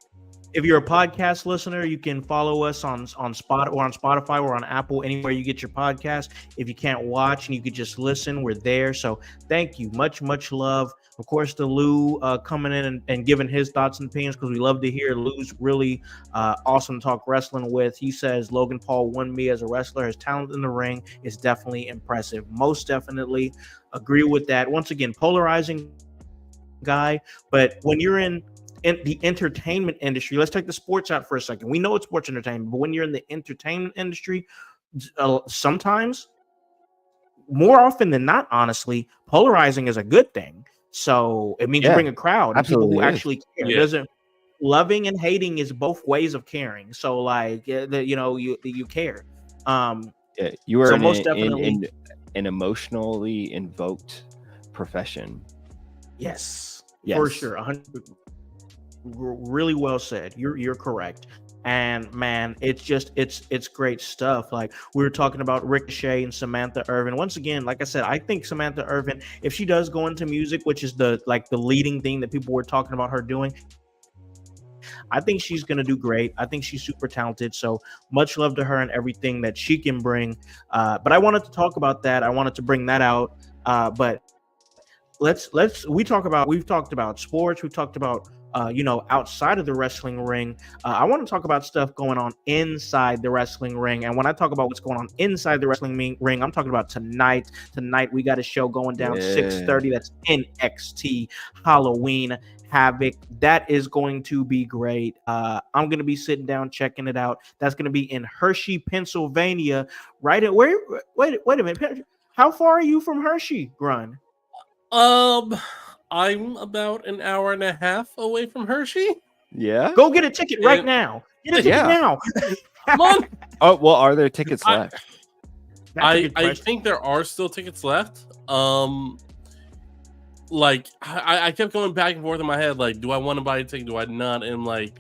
If you're a podcast listener, you can follow us on Spotify or on Apple, anywhere you get your podcast. If you can't watch and you could just listen, we're there. So thank you. Much, much love. Of course, to Lou coming in and giving his thoughts and opinions, because we love to hear. Lou's really awesome to talk wrestling with. He says Logan Paul won me as a wrestler. His talent in the ring is definitely impressive. Most definitely agree with that. Once again, polarizing guy, but when you're in the entertainment industry, let's take the sports out for a second. We know it's sports entertainment, but when you're in the entertainment industry, sometimes, more often than not, honestly, polarizing is a good thing. So it means you bring a crowd of people who actually care. Doesn't loving and hating is both ways of caring. So like, you care. You are most definitely an emotionally invoked profession. Yes, for sure. 100. Really well said. You're correct. And man, it's great stuff. Like we were talking about Ricochet and Samantha Irvin. Once again, like I said, I think Samantha Irvin, if she does go into music, which is the leading thing that people were talking about her doing, I think she's gonna do great. I think she's super talented. So much love to her and everything that she can bring. But I wanted to talk about that. I wanted to bring that out. But we've talked about sports. We've talked about outside of the wrestling ring. I want to talk about stuff going on inside the wrestling ring. And when I talk about what's going on inside the wrestling ring, I'm talking about tonight. Tonight we got a show going down 6:30. That's NXT Halloween Havoc. That is going to be great. I'm going to be sitting down checking it out. That's going to be in Hershey, Pennsylvania. Right at where? Wait a minute. How far are you from Hershey, Grun? I'm about an hour and a half away from Hershey. Yeah. Go get a ticket right now. Get a ticket now. Come on. Oh, well, are there tickets left? I think there are still tickets left. Like I kept going back and forth in my head, like, do I want to buy a ticket? Do I not? And like,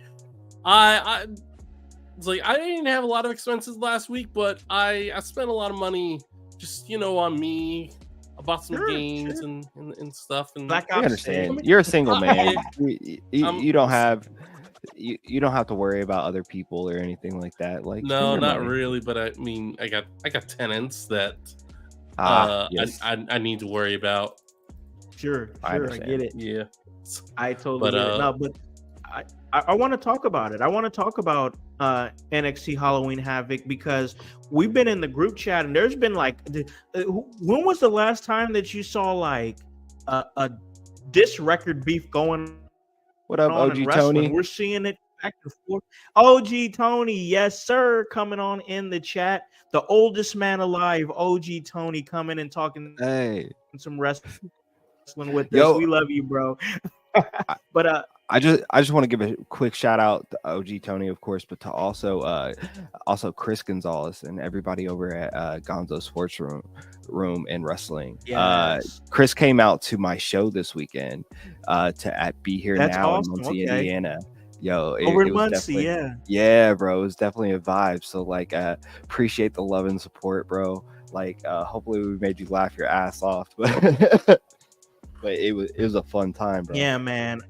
it's like I didn't have a lot of expenses last week, but I spent a lot of money just on me. I bought some games and stuff. And I understand. You're a single man. You don't have to worry about other people or anything like that. Like, no, not really. But I mean, I got tenants that yes. I need to worry about. Sure, I get it. Yeah, I totally get it. No, but I want to talk about it. I want to talk about NXT Halloween Havoc because we've been in the group chat and there's been like, when was the last time that you saw like a diss record beef going? What up, OG Tony? We're seeing it back and forth. OG Tony, yes sir, coming on in the chat. The oldest man alive, OG Tony, coming and talking. Hey, some wrestling with us. We love you, bro. But I just want to give a quick shout out to OG Tony, of course, but to also Chris Gonzalez and everybody over at Gonzo Sports Room and Wrestling. Yes. Chris came out to my show this weekend to be here That's now awesome. in Muncie, Indiana. Yo, over in Muncie, yeah, bro, it was definitely a vibe. So like, appreciate the love and support, bro. Like, hopefully we made you laugh your ass off, but but it was a fun time, bro. Yeah, man.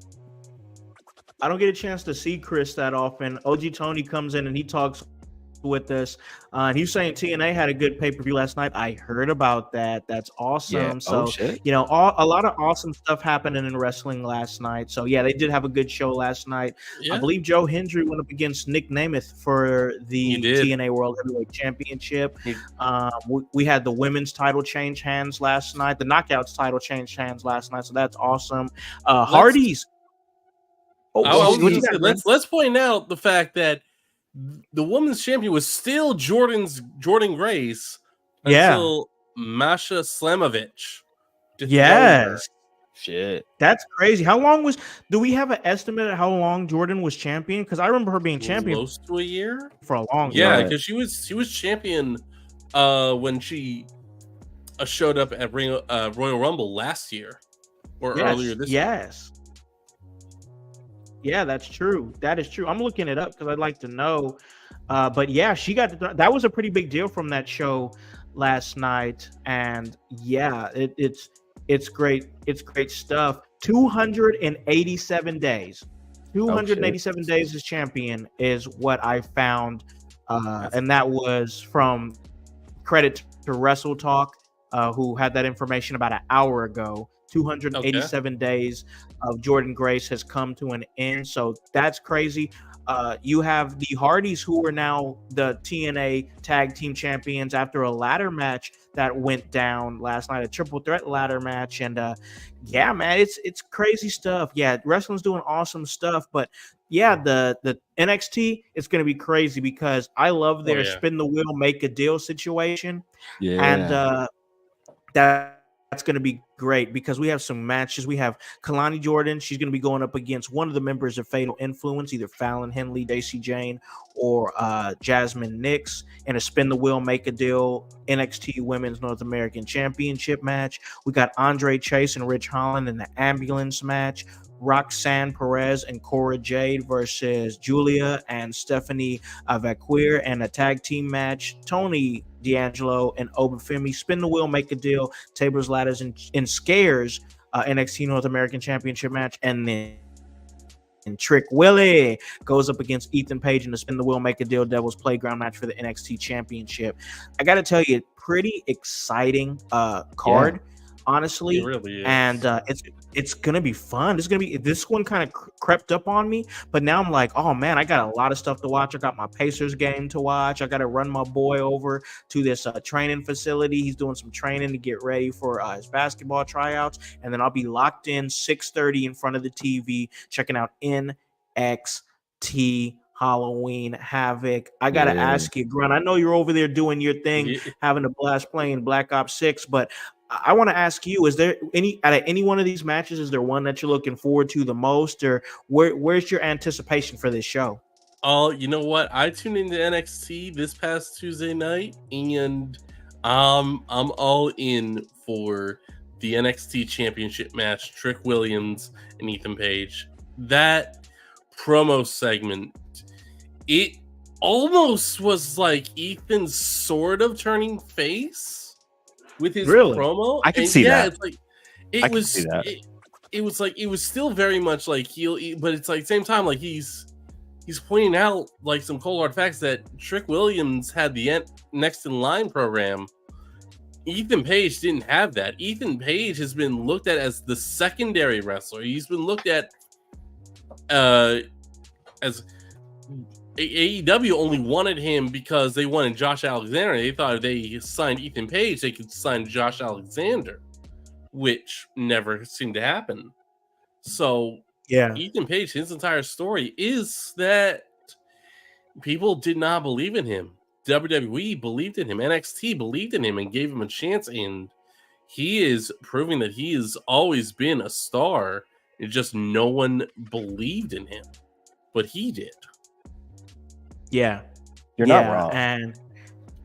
I don't get a chance to see Chris that often. OG Tony comes in and he talks with us. He was saying TNA had a good pay-per-view last night. I heard about that. That's awesome. Yeah. So, a lot of awesome stuff happening in wrestling last night. So, yeah, they did have a good show last night. Yeah. I believe Joe Hendry went up against Nick Namath for the TNA World Heavyweight Championship. We had the women's title change hands last night. The Knockouts title changed hands last night. So, that's awesome. Hardy's. Let's point out the fact that the women's champion was still Jordan Grace until Masha Slamovich. Yes. Shit. That's crazy. How long do we have an estimate of how long Jordan was champion? Because I remember her being champion close to a year for a long time. Yeah, because she was champion when she showed up at Royal Rumble last year or earlier this year. Yes. Yeah, that's true. That is true. I'm looking it up because I'd like to know. But yeah, she got that was a pretty big deal from that show last night. And yeah, it's great. It's great stuff. 287 days. 287 days as champion is what I found. And that was from credit to Wrestle Talk, who had that information about an hour ago. 287 days of Jordan Grace has come to an end. So that's crazy. You have the Hardys, who are now the TNA Tag Team Champions after a ladder match that went down last night, a triple threat ladder match. And yeah, man, it's crazy stuff. Yeah, wrestling's doing awesome stuff. But yeah, the NXT, it's going to be crazy because I love their spin the wheel, make a deal situation. Yeah. And that's going to be great because we have some matches. We have Kalani Jordan. She's going to be going up against one of the members of Fatal Influence, either Fallon Henley, JC Jane, or Jasmine Nix, in a spin the wheel, make a deal NXT Women's North American Championship match. We got Andre Chase and Rich Holland in the ambulance match. Roxanne Perez and Cora Jade versus Julia and Stephanie Vaquer, and a tag team match. Tony D'Angelo and Obafemi spin the wheel, make a deal, tables, ladders, and scares NXT North American Championship match. And then Trick Willie goes up against Ethan Page in the spin the wheel, make a deal, Devil's Playground match for the NXT Championship. I got to tell you, pretty exciting card, honestly. It really is. And it's gonna be fun. This one kind of crept up on me, but now I'm like, oh man, I got a lot of stuff to watch. I got my Pacers game to watch. I got to run my boy over to this training facility. He's doing some training to get ready for his basketball tryouts, and then I'll be locked in 6:30 in front of the TV checking out NXT Halloween Havoc. I gotta ask you, Grunt. I know you're over there doing your thing, having a blast playing Black Ops 6, but I want to ask you: is there out of any one of these matches? Is there one that you're looking forward to the most, or where's your anticipation for this show? Oh, you know what? I tuned into NXT this past Tuesday night, and I'm all in for the NXT Championship match. Trick Williams and Ethan Page. That promo segment, it almost was like Ethan sort of turning face with his promo. I can see that. It's like it was like it was still very much like heel, but it's like same time like he's pointing out like some cold hard facts that Trick Williams had the next in line program. Ethan Page didn't have that. Ethan Page has been looked at as the secondary wrestler. He's been looked at as AEW only wanted him because they wanted Josh Alexander. They thought if they signed Ethan Page, they could sign Josh Alexander, which never seemed to happen. So, yeah, Ethan Page, his entire story is that people did not believe in him. WWE believed in him. NXT believed in him and gave him a chance. And he is proving that he has always been a star. It's just no one believed in him, but he did. Yeah, you're not wrong. And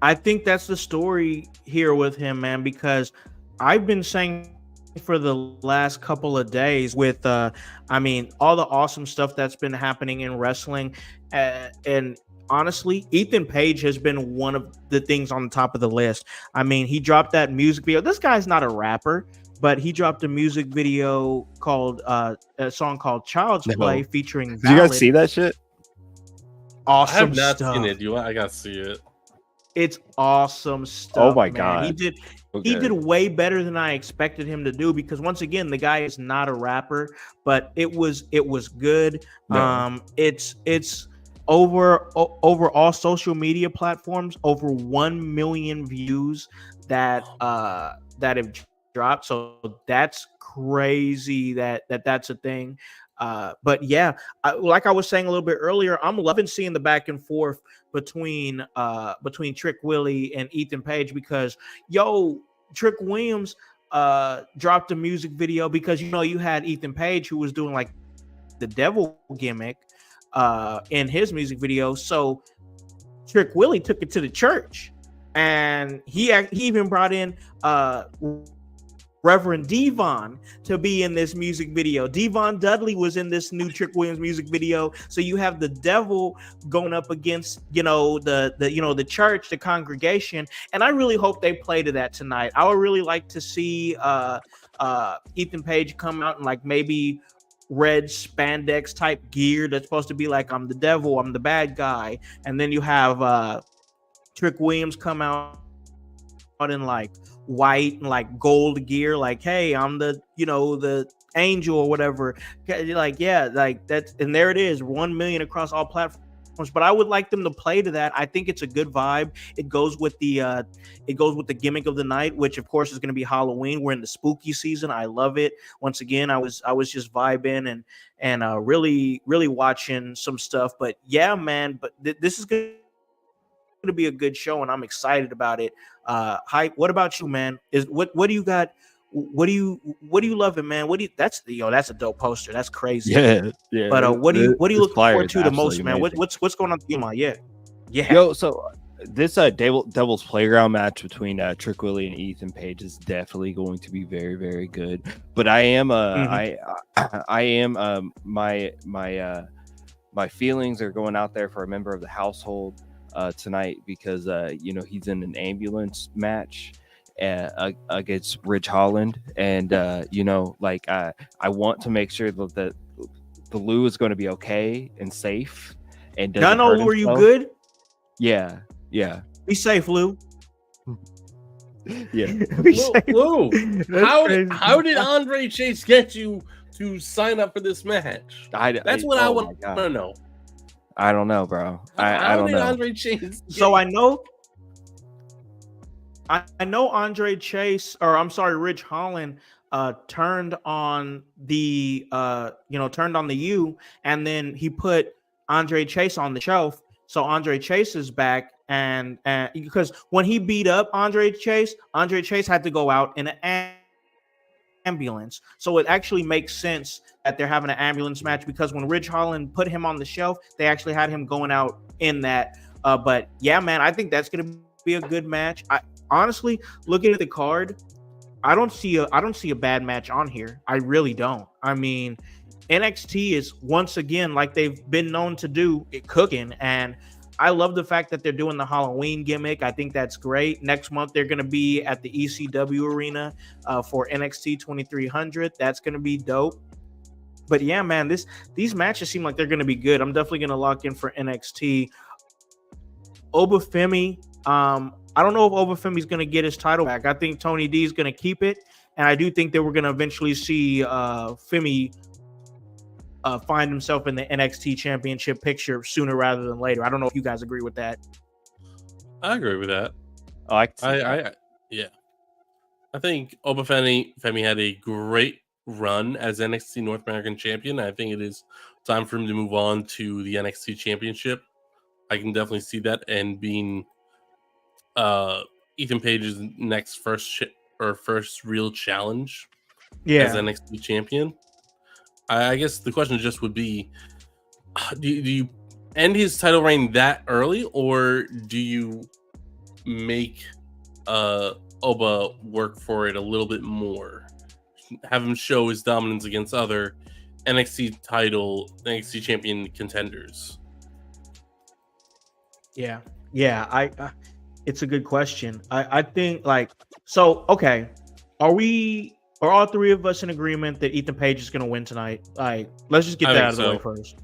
I think that's the story here with him, man, because I've been saying for the last couple of days with, all the awesome stuff that's been happening in wrestling. And honestly, Ethan Page has been one of the things on the top of the list. I mean, he dropped that music video. This guy's not a rapper, but he dropped a music video called a song called Child's Play featuring Valid. Did you guys see that shit? Awesome I have not stuff. seen it. I gotta see it. It's awesome stuff. Oh my god, he did way better than I expected him to do, because once again, the guy is not a rapper, but it was good. No. It's over all social media platforms, over 1 million views that have dropped. So that's crazy that's a thing. But yeah, like I was saying a little bit earlier, I'm loving seeing the back and forth between Trick Willie and Ethan Page, because Trick Williams dropped a music video because you had Ethan Page who was doing like the devil gimmick in his music video. So Trick Willie took it to the church, and he even brought in Reverend Devon to be in this music video. Devon Dudley was in this new Trick Williams music video. So you have the devil going up against, the church, the congregation. And I really hope they play to that tonight. I would really like to see Ethan Page come out in like maybe red spandex type gear that's supposed to be like, I'm the devil, I'm the bad guy. And then you have Trick Williams come out in like white and like gold gear, like, hey, I'm the angel or whatever. Like, yeah, like that's, and there it is, 1 million across all platforms. But I would like them to play to that. I think it's a good vibe. It goes with the gimmick of the night, which of course is going to be Halloween. We're in the spooky season. I love it. Once again, I was just vibing and really watching some stuff. But yeah, man, but this is going to be a good show, and I'm excited about it. Hype. What about you, man? What do you got? What do you loving, man? That's a dope poster. That's crazy. Yeah. But what do you look forward to the most, man? Amazing. What's going on with you, man? Yeah. Yo, so this Devil's Playground match between Trick Willie and Ethan Page is definitely going to be very, very good. But I am I am my feelings are going out there for a member of the household tonight because he's in an ambulance match against Ridge Holland, and I want to make sure that the Lou is going to be okay and safe and doesn't hurt himself. Lou, are you good? Yeah. Be safe, Lou. Yeah. Lou, how did Andre Chase get you to sign up for this match? That's what I want to know. I don't know, bro. I don't know. Andre Chase? So I know Andre Chase, or I'm sorry, Ridge Holland turned on the U, and then he put Andre Chase on the shelf. So Andre Chase is back, and because when he beat up Andre Chase had to go out in an ambulance. So it actually makes sense that they're having an ambulance match, because when Ridge Holland put him on the shelf, they actually had him going out in that. But yeah, man, I think that's going to be a good match. I honestly, looking at the card, I don't see a bad match on here. I really don't. I mean, NXT is once again, like they've been known to do, it cooking, and I love the fact that they're doing the Halloween gimmick. I think that's great. Next month they're going to be at the ECW arena for NXT 2300. That's going to be dope. But yeah, man, these matches seem like they're going to be good. I'm definitely going to lock in for NXT. Obafemi, I don't know if Obafemi's going to get his title back. I think Tony D is going to keep it, and I do think that we're going to eventually see Femi find himself in the NXT championship picture sooner rather than later. I don't know if you guys agree with that. I agree with that. Yeah. I think Femi had a great run as NXT North American champion. I think it is time for him to move on to the NXT championship. I can definitely see that, and being Ethan Page's first real challenge as NXT champion. I guess the question just would be, do you end his title reign that early, or do you make Oba work for it a little bit more? Have him show his dominance against other NXT champion contenders? Yeah. It's a good question. I think okay. Are all three of us in agreement that Ethan Page is going to win tonight? Like, let's just get that out of the way first.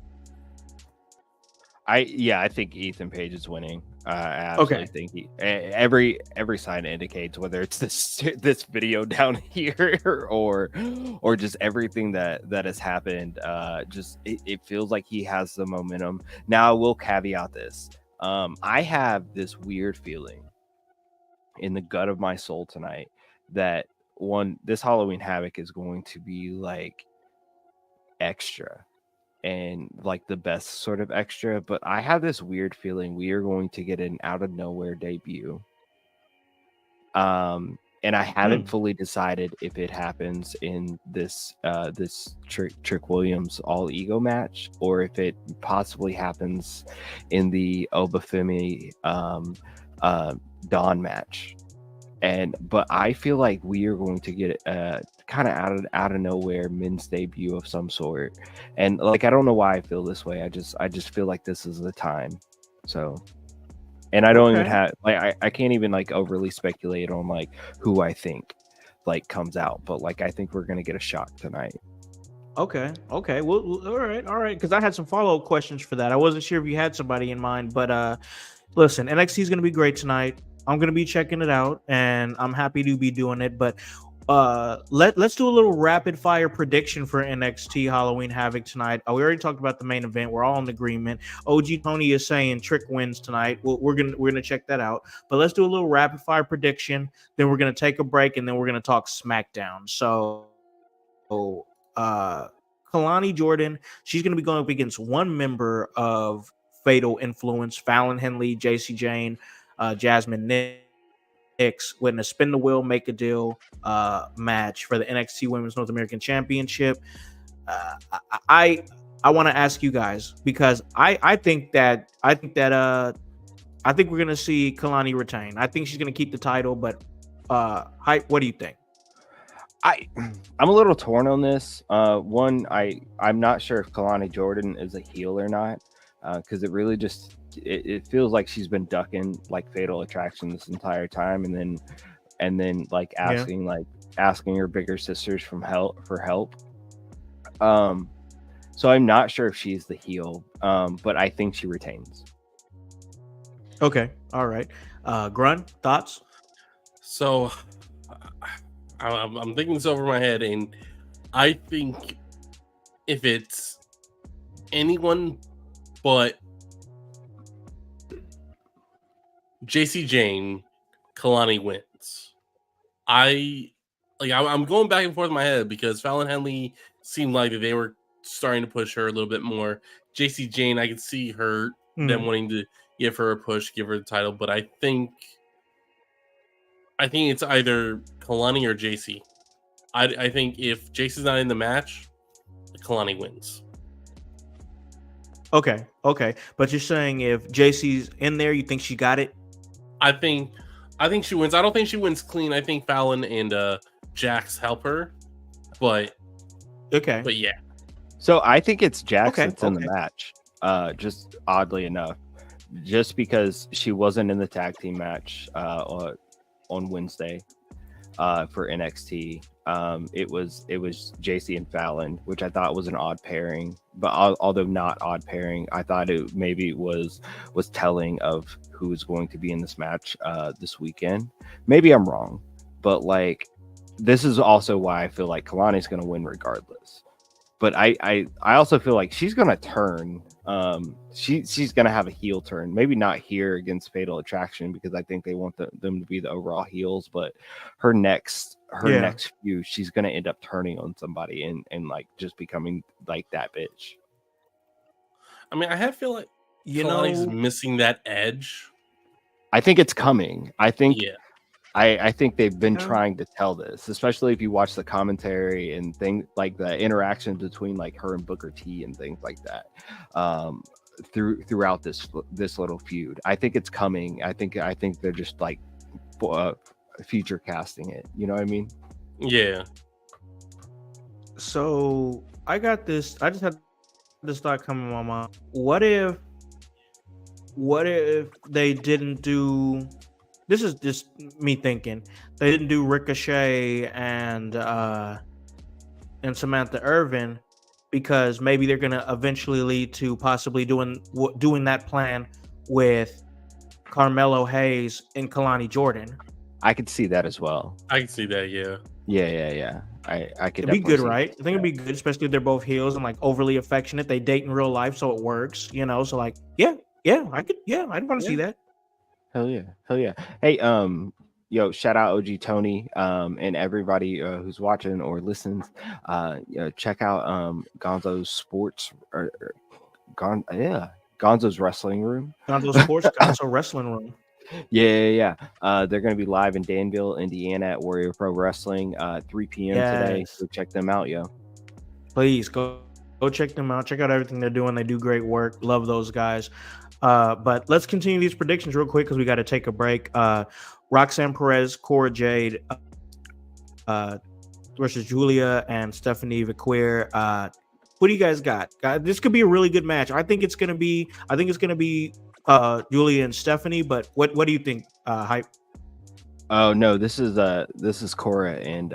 I think Ethan Page is winning. I absolutely think every sign indicates, whether it's this video down here or just everything that has happened. It feels like he has the momentum. Now, I will caveat this. I have this weird feeling in the gut of my soul tonight that this Halloween Havoc is going to be like extra, and like the best sort of extra, but I have this weird feeling we are going to get an out of nowhere debut. And I haven't fully decided if it happens in this Trick Williams All Ego match, or if it possibly happens in the Obafemi Dawn match. But I feel like we are going to get kind of out of nowhere men's debut of some sort, and like I don't know why I feel this way. I just feel like this is the time. So, and I don't even have I can't even like overly speculate on like who I think like comes out, but like I think we're gonna get a shock tonight. Okay. Well, all right. Because I had some follow-up questions for that. I wasn't sure if you had somebody in mind, but listen, NXT is gonna be great tonight. I'm gonna be checking it out, and I'm happy to be doing it. But let's do a little rapid fire prediction for NXT Halloween Havoc tonight. We already talked about the main event. We're all in agreement. OG Tony is saying Trick wins tonight. We're gonna check that out. But let's do a little rapid fire prediction. Then we're gonna take a break, and then we're gonna talk SmackDown. So, Kalani Jordan, she's gonna be going up against one member of Fatal Influence, Fallon Henley, JC Jane, Jasmine Nix, with a spin the wheel, make a deal match for the NXT Women's North American Championship. I want to ask you guys, because I think that I think we're gonna see Kalani retain. I think she's gonna keep the title, but Hype, what do you think? I'm a little torn on this. One, I'm not sure if Kalani Jordan is a heel or not, because it really just it feels like she's been ducking like Fatal Attraction this entire time, and then like asking her bigger sisters for help. So I'm not sure if she's the heel, but I think she retains. Okay, all right. Grun, thoughts? So I'm thinking this over my head, and I think if it's anyone but JC Jane, Kalani wins. I'm going back and forth in my head because Fallon Henley seemed like they were starting to push her a little bit more. JC Jane, I could see her them wanting to give her a push, give her the title, but I think it's either Kalani or JC. I think if JC's not in the match, Kalani wins. Okay. But you're saying if JC's in there, you think she got it? I think she wins. I don't think she wins clean. I think Fallon and Jax help her. But yeah. So I think it's Jax that's in the match. Just oddly enough. Just because she wasn't in the tag team match on Wednesday for NXT. It was JC and Fallon, which I thought was an odd pairing, but although not odd pairing, I thought it maybe was telling of who is going to be in this match this weekend. Maybe I'm wrong, but like this is also why I feel like Kalani's going to win regardless. But I also feel like she's going to turn. She's going to have a heel turn. Maybe not here against Fatal Attraction because I think they want them to be the overall heels. But her next feud, she's going to end up turning on somebody and like just becoming like that bitch. I mean, I feel like Kalani's missing that edge. I think it's coming. I think they've been trying to tell this, especially if you watch the commentary and things like the interaction between like her and Booker T and things like that throughout this little feud. I think it's coming. I think they're just like future casting it. You know what I mean? Yeah. So I got this. I just had this thought come in my mind. What if they didn't do? This is just me thinking. They didn't do Ricochet and Samantha Irvin because maybe they're gonna eventually lead to possibly doing that plan with Carmelo Hayes and Kalani Jordan. I could see that as well. I can see that. Yeah. I could. It'd be good, right? I think it'd be good, especially if they're both heels and like overly affectionate. They date in real life, so it works. So like, I'd want to see that. Hell yeah. Hey, shout out OG Tony, and everybody who's watching or listens. Check out Gonzo's Sports Gonzo's Wrestling Room. Gonzo Wrestling Room. Yeah. They're going to be live in Danville, Indiana at Warrior Pro Wrestling, 3 p.m. today. So check them out, yo. Please go check them out. Check out everything they're doing. They do great work. Love those guys. But let's continue these predictions real quick because we got to take a break. Roxanne Perez, Cora Jade versus Julia and Stephanie Vaquer. What do you guys got? This could be a really good match. I think it's gonna be Julia and Stephanie. But what do you think, Hype? Oh no, this is Cora and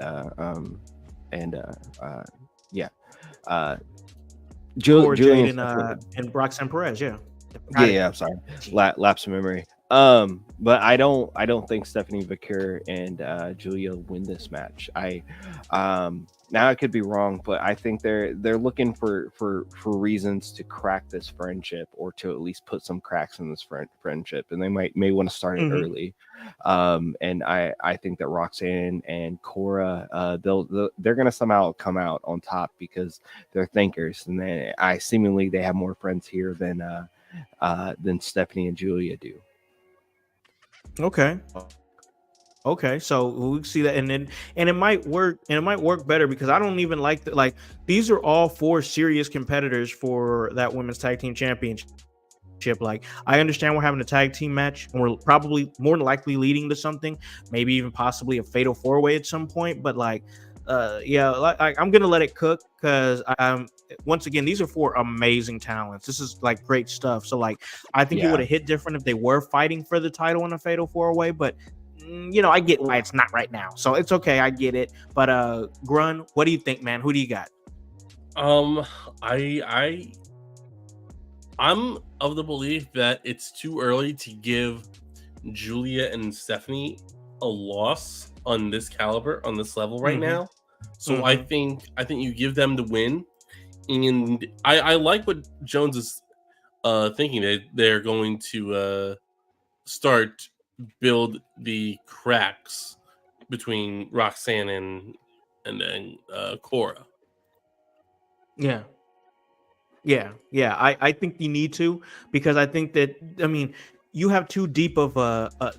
Julia and Roxanne Perez. Yeah. I'm sorry. Lapse of memory. But I don't think Stephanie Vaquer and Julia win this match. Now I could be wrong, but I think they're looking for reasons to crack this friendship or to at least put some cracks in this friendship, and they may want to start it early. And I think that Roxanne and Cora they're gonna somehow come out on top because they're thinkers, and they have more friends here than Stephanie and Julia do. Okay, so we see that, and it might work, better because I don't even like these are all 4 serious competitors for that women's tag team championship. Like, I understand we're having a tag team match and we're probably more than likely leading to something, maybe even possibly a fatal 4-way at some point. But like, I'm gonna let it cook because once again, these are 4 amazing talents. This is like great stuff. So like, I think it would have hit different if they were fighting for the title in a fatal 4-way. But I get why it's not right now, so it's okay. I get it. But Grun, what do you think, man? Who do you got? I'm of the belief that it's too early to give Julia and Stephanie a loss on this caliber, on this level right now. So I think you give them the win, and I like what Jones is thinking, that they're going to start build the cracks between Roxanne and Cora. Yeah. I think you need to, because I think that, you have too deep of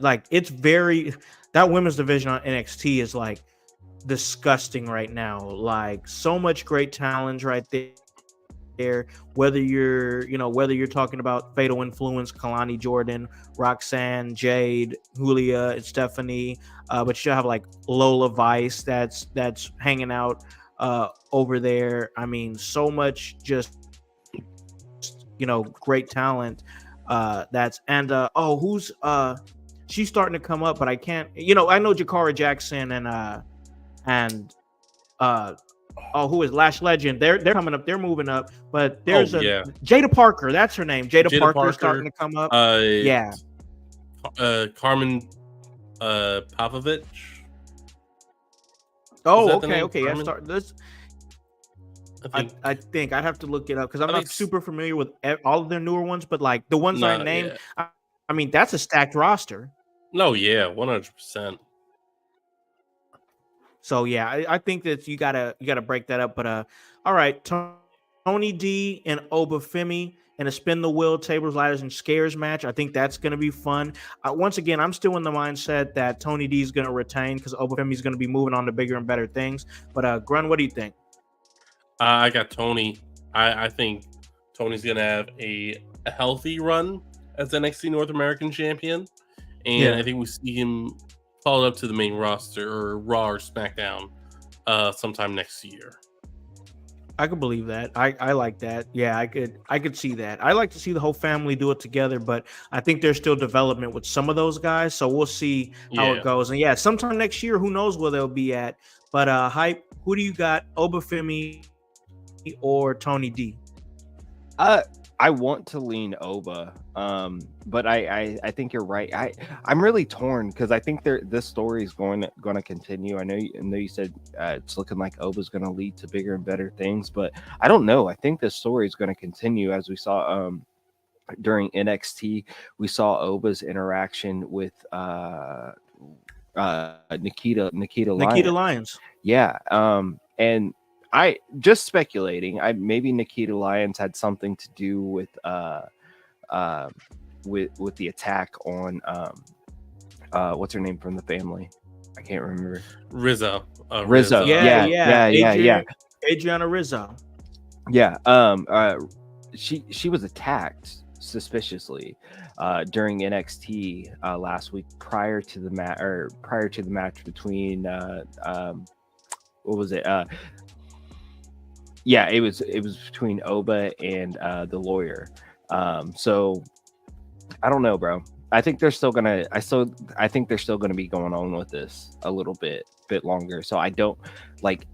like, it's very, that women's division on NXT is like disgusting right now. Like, so much great talent right there. Whether you're talking about Fatal Influence, Kalani Jordan, Roxanne, Jade, Julia, and Stephanie, but you have like Lola Vice that's hanging out over there. I mean, so much just great talent. Who's she's starting to come up, but I can't. I know Jakara Jackson and who is Lash Legend? They're coming up. They're moving up. But there's Jada Parker. That's her name. Jada Parker starting to come up. Carmen Popovich. Oh, okay. I think I'd have to look it up because I'm not super familiar with all of their newer ones, but like the ones I named, I mean, that's a stacked roster. No, 100%. So yeah, I think that you gotta break that up. But all right, Tony D and Obafemi in a spin the wheel, tables, ladders, and scares match. I think that's gonna be fun. Once again, I'm still in the mindset that Tony D is gonna retain because Obafemi is gonna be moving on to bigger and better things. But Grun, what do you think? I got Tony. I think Tony's gonna have a healthy run as NXT North American champion, and I think we see him followed up to the main roster, or Raw or SmackDown, sometime next year. I could believe that. I like that. Yeah, I could see that. I like to see the whole family do it together, but I think there's still development with some of those guys, so we'll see how it goes. And sometime next year, who knows where they'll be at. But Hype, who do you got? Obafemi or Tony D? I want to lean Oba, but I think you're right. I'm really torn because I think this story is going to continue. I know you said it's looking like Oba's going to lead to bigger and better things, but I don't know. I think this story is going to continue, as we saw during NXT. We saw Oba's interaction with Nikita Lyons. Yeah, and I just speculating. Maybe Nikita Lyons had something to do with the attack on what's her name from the family? I can't remember. Rizzo. Rizzo. Yeah. Adriana Rizzo. Yeah. She was attacked suspiciously during NXT last week prior to the match between what was it? Yeah, it was between Oba and the lawyer. So I don't know, bro. I think they're still gonna. I think they're still gonna be going on with this a little bit longer. So I don't like,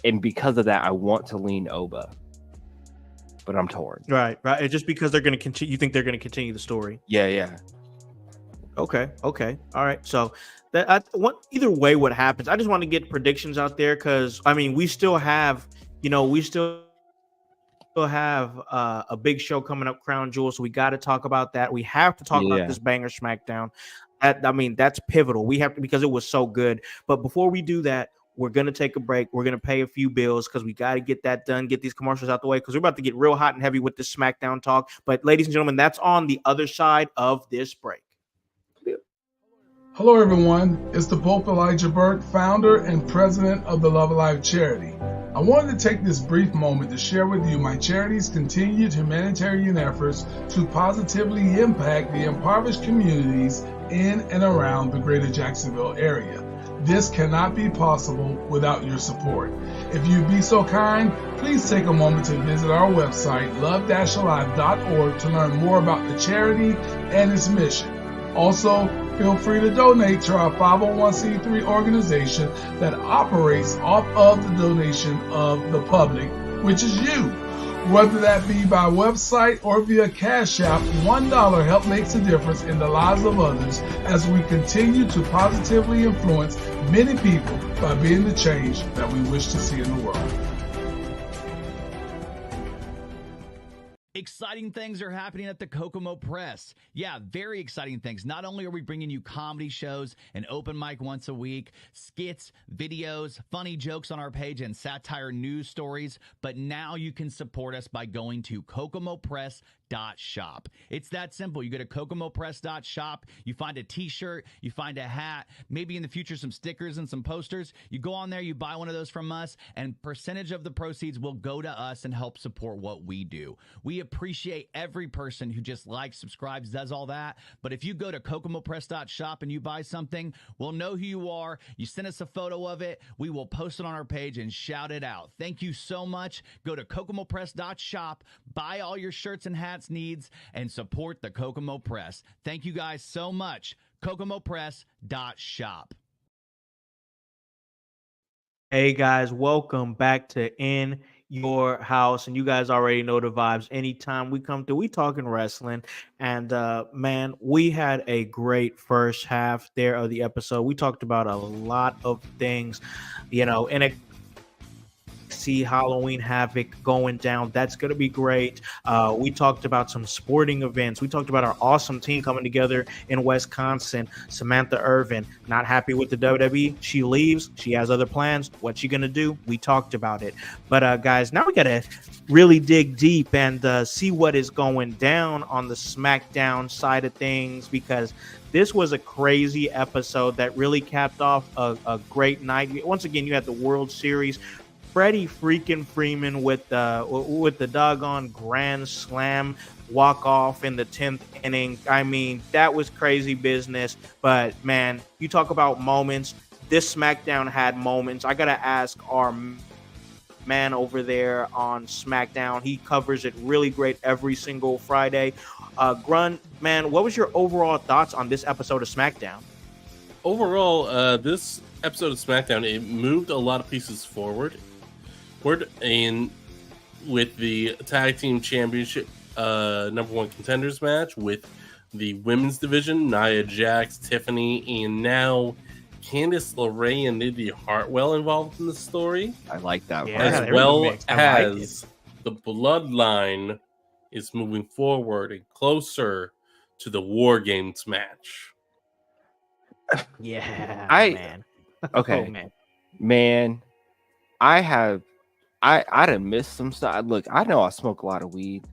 and because of that, I want to lean Oba, but I'm torn. Right. It's just because they're gonna continue. You think they're gonna continue the story? Yeah. Okay. All right. So either way, what happens? I just want to get predictions out there because we still have. We still have a big show coming up, Crown Jewel. So we got to talk about that. We have to talk about this banger SmackDown. That's pivotal. We have to, because it was so good. But before we do that, we're going to take a break. We're going to pay a few bills because we got to get that done, get these commercials out the way because we're about to get real hot and heavy with this SmackDown talk. But ladies and gentlemen, that's on the other side of this break. Hello, everyone. It's the Pope Elijah Burke, founder and president of the Love Alive Charity. I wanted to take this brief moment to share with you my charity's continued humanitarian efforts to positively impact the impoverished communities in and around the greater Jacksonville area. This cannot be possible without your support. If you'd be so kind, please take a moment to visit our website, love-alive.org, to learn more about the charity and its mission. Also, feel free to donate to our 501c3 organization that operates off of the donation of the public, which is you. Whether that be by website or via Cash App, $1 help makes a difference in the lives of others as we continue to positively influence many people by being the change that we wish to see in the world. Exciting things are happening at the Kokomo Press. Yeah, very exciting things. Not only are we bringing you comedy shows, an open mic once a week, skits, videos, funny jokes on our page, and satire news stories, but now you can support us by going to kokomopress.shop. It's that simple. You go to kokomopress.shop, you find a t-shirt, you find a hat, maybe in the future some stickers and some posters. You go on there, you buy one of those from us, and percentage of the proceeds will go to us and help support what we do. We appreciate every person who just likes, subscribes, does all that. But if you go to kokomopress.shop and you buy something, we'll know who you are. You send us a photo of it. We will post it on our page and shout it out. Thank you so much. Go to kokomopress.shop, buy all your shirts and hats needs, and support the Kokomo Press. Thank you guys so much. kokomopress.shop. Hey guys, welcome back to In Your House, and you guys already know the vibes. Anytime we come through, we talking wrestling, and man, we had a great first half there of the episode. We talked about a lot of things, and it see Halloween Havoc going down. That's going to be great. We talked about some sporting events. We talked about our awesome team coming together in Wisconsin. Samantha Irvin, not happy with the WWE. She leaves. She has other plans. What's she going to do? We talked about it. But guys, now we got to really dig deep and see what is going down on the SmackDown side of things, because this was a crazy episode that really capped off a great night. Once again, you had the World Series. Freddie freaking Freeman with the doggone grand slam walk off in the 10th inning. I mean, that was crazy business. But man, you talk about moments. This SmackDown had moments. I gotta ask our man over there on SmackDown. He covers it really great every single Friday. Grunt, man, what was your overall thoughts on this episode of SmackDown? Overall, this episode of SmackDown, it moved a lot of pieces forward. And with the tag team championship number one contenders match with the women's division, Nia Jax, Tiffany, and now Candice LeRae and Indy Hartwell involved in the story. I like that. Yeah, as well as the bloodline is moving forward and closer to the War Games match. Yeah, man. Okay, Oh, man. I'd have missed some stuff. Look, I know I smoke a lot of weed,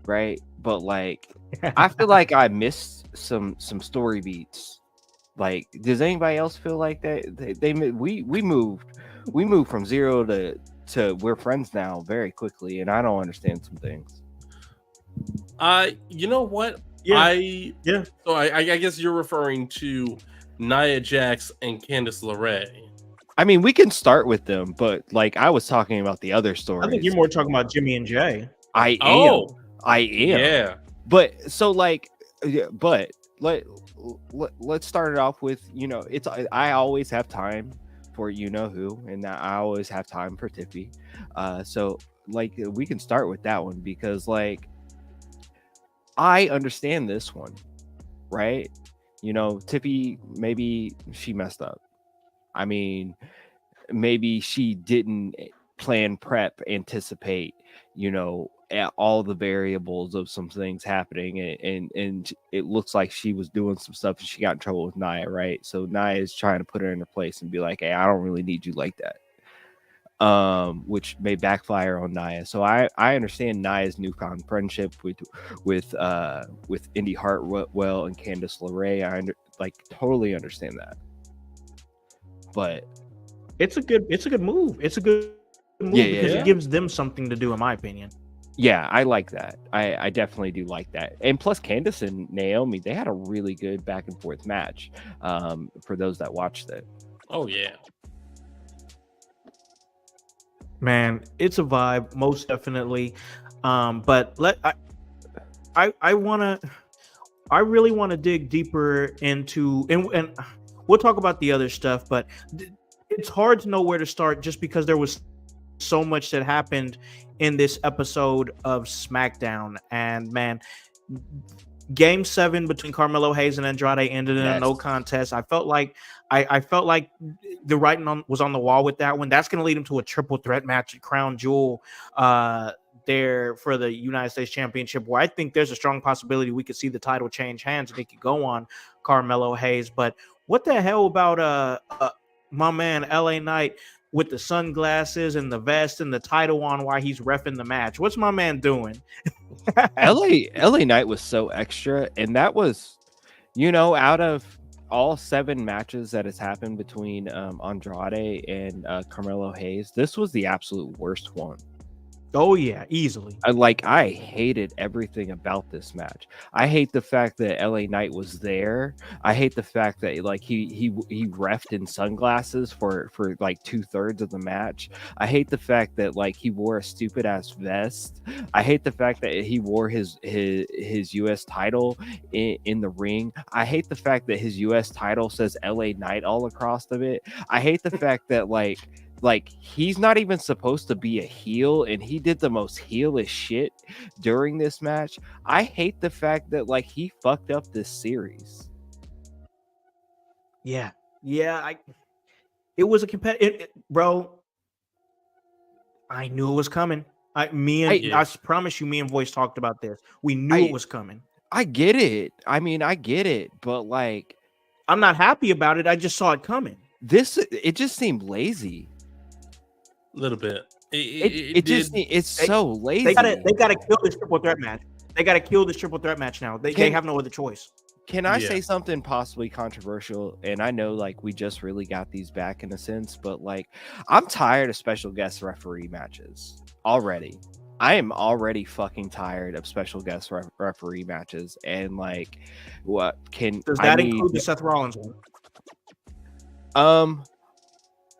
right? But like, I feel like I missed some story beats. Like, does anybody else feel like that? We moved from zero to we're friends now very quickly, and I don't understand some things. You know what? Yeah. So I guess you're referring to Nia Jax and Candice LeRae. I mean, we can start with them, but like I was talking about the other stories. I think you're more talking about Jimmy and Jay. I am. Yeah. But so like, but let's start it off with, it's I always have time for who, and I always have time for Tiffy. So like we can start with that one, because like I understand this one, right? Tiffy, maybe she messed up. I mean, maybe she didn't anticipate, all the variables of some things happening, and it looks like she was doing some stuff and she got in trouble with Nia, right? So Nia is trying to put her in her place and be like, hey, I don't really need you like that. Which may backfire on Nia. So I understand Nia's newfound friendship with Indy Hartwell and Candice LeRae. I totally understand that. But it's a good move. It's a good move because it gives them something to do, in my opinion. Yeah, I like that. I definitely do like that. And plus, Candace and Naomi, they had a really good back and forth match. For those that watched it. Oh yeah, man, it's a vibe, most definitely. But I really want to dig deeper into and we'll talk about the other stuff, but it's hard to know where to start just because there was so much that happened in this episode of SmackDown. And man, Game 7 between Carmelo Hayes and Andrade ended in a no contest. I felt like the writing was on the wall with that one. That's going to lead him to a triple threat match at Crown Jewel there for the United States Championship, where I think there's a strong possibility we could see the title change hands and it could go on Carmelo Hayes. But what the hell about my man LA Knight with the sunglasses and the vest and the title on while he's reffing the match? What's my man doing? LA Knight was so extra, and that was, out of all 7 matches that has happened between Andrade and Carmelo Hayes, this was the absolute worst one. Oh yeah, easily. I hated everything about this match. I hate the fact that LA Knight was there. I hate the fact that he reffed in sunglasses for like 2/3 of the match. I hate the fact that he wore a stupid ass vest. I hate the fact that he wore his US title in the ring. I hate the fact that his US title says LA Knight all across of it. I hate the fact that he's not even supposed to be a heel, and he did the most heelish shit during this match. I hate the fact that he fucked up this series. Yeah, it was a competitive, bro. I knew it was coming. I promise you, me and Voice talked about this. We knew it was coming. I get it. I mean, I get it, but I'm not happy about it. I just saw it coming. It just seemed lazy. A little bit. It's so lazy. They gotta kill this triple threat match. They gotta kill this triple threat match now. They have no other choice. Can I say something possibly controversial? And I know we just really got these back in a sense, but I'm tired of special guest referee matches already. I am already fucking tired of special guest referee matches. And what does that include the Seth Rollins one?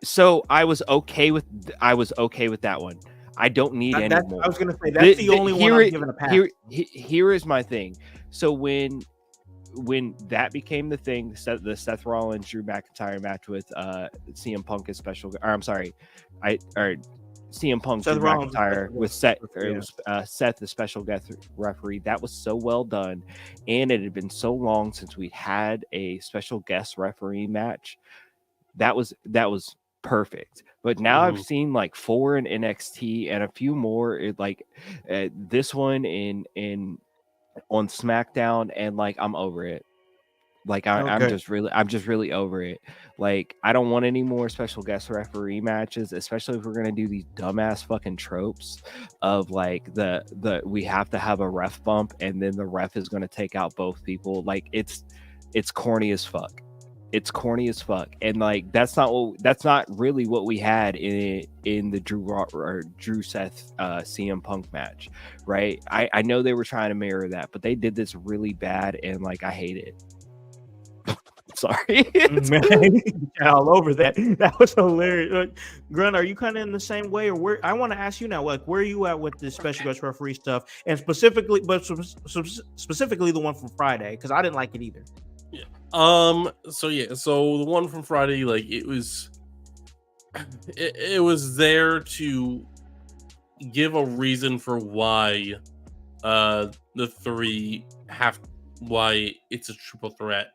So I was okay with that one. I don't need any more. I was gonna say that's the only one I'm giving a pass. Here is my thing. So when that became the thing, the Seth Rollins Drew McIntyre match with CM Punk as special, or I'm sorry, CM Punk Drew McIntyre with Seth, Seth the special guest referee. That was so well done, and it had been so long since we had a special guest referee match. That was perfect. But now I've seen 4 in NXT and a few more this one in on SmackDown, and I'm over it. I'm just really over it. I don't want any more special guest referee matches, especially if we're gonna do these dumbass fucking tropes of the we have to have a ref bump and then the ref is gonna take out both people. It's corny as fuck. It's corny as fuck, and that's not really what we had in the Drew Seth CM Punk match, right? I know they were trying to mirror that, but they did this really bad, and I hate it. Sorry, man, all over that. That was hilarious. Grunt, are you kind of in the same way, or where? I want to ask you now, where are you at with the special guest referee stuff, and specifically the one from Friday, because I didn't like it either. Yeah. So the one from Friday, it was there to give a reason for why the 3 why it's a triple threat.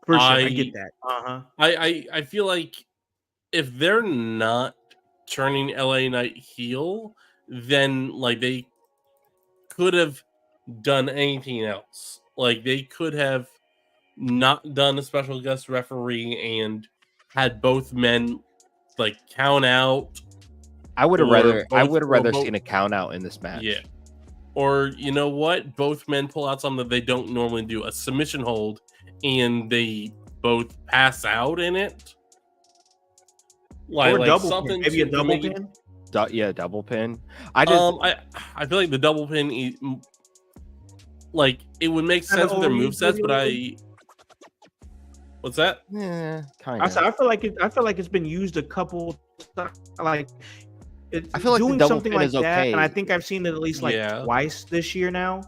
For sure, I get that. I feel like if they're not turning LA Knight heel, then they could have done anything else. They could have not done a special guest referee and had both men count out. I would have rather seen a count out in this match. Yeah. Or you know what? Both men pull out something that they don't normally do, a submission hold, and they both pass out in it. Or double pin. Maybe a double pin. Double pin. I feel like the double pin, like it would make sense with their movesets, but what's that? Yeah, kind I of. said I feel like it's been used a couple like. I feel like doing the double something pin like is that, okay. and I think I've seen it at least like twice this year now.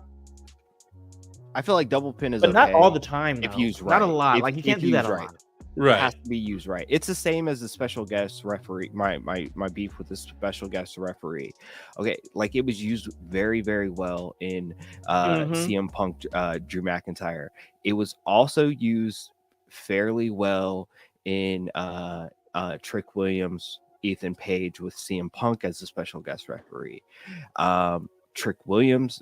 I feel like double pin is but okay, not all the time. If Though. used right, not a lot. Like you can't do that a lot. Right, it has to be used right. It's the same as the special guest referee. My beef with the special guest referee. Okay, like it was used very, very well in CM Punk, Drew McIntyre. It was also used fairly well in Trick Williams, Ethan Page with CM Punk as a special guest referee. Trick Williams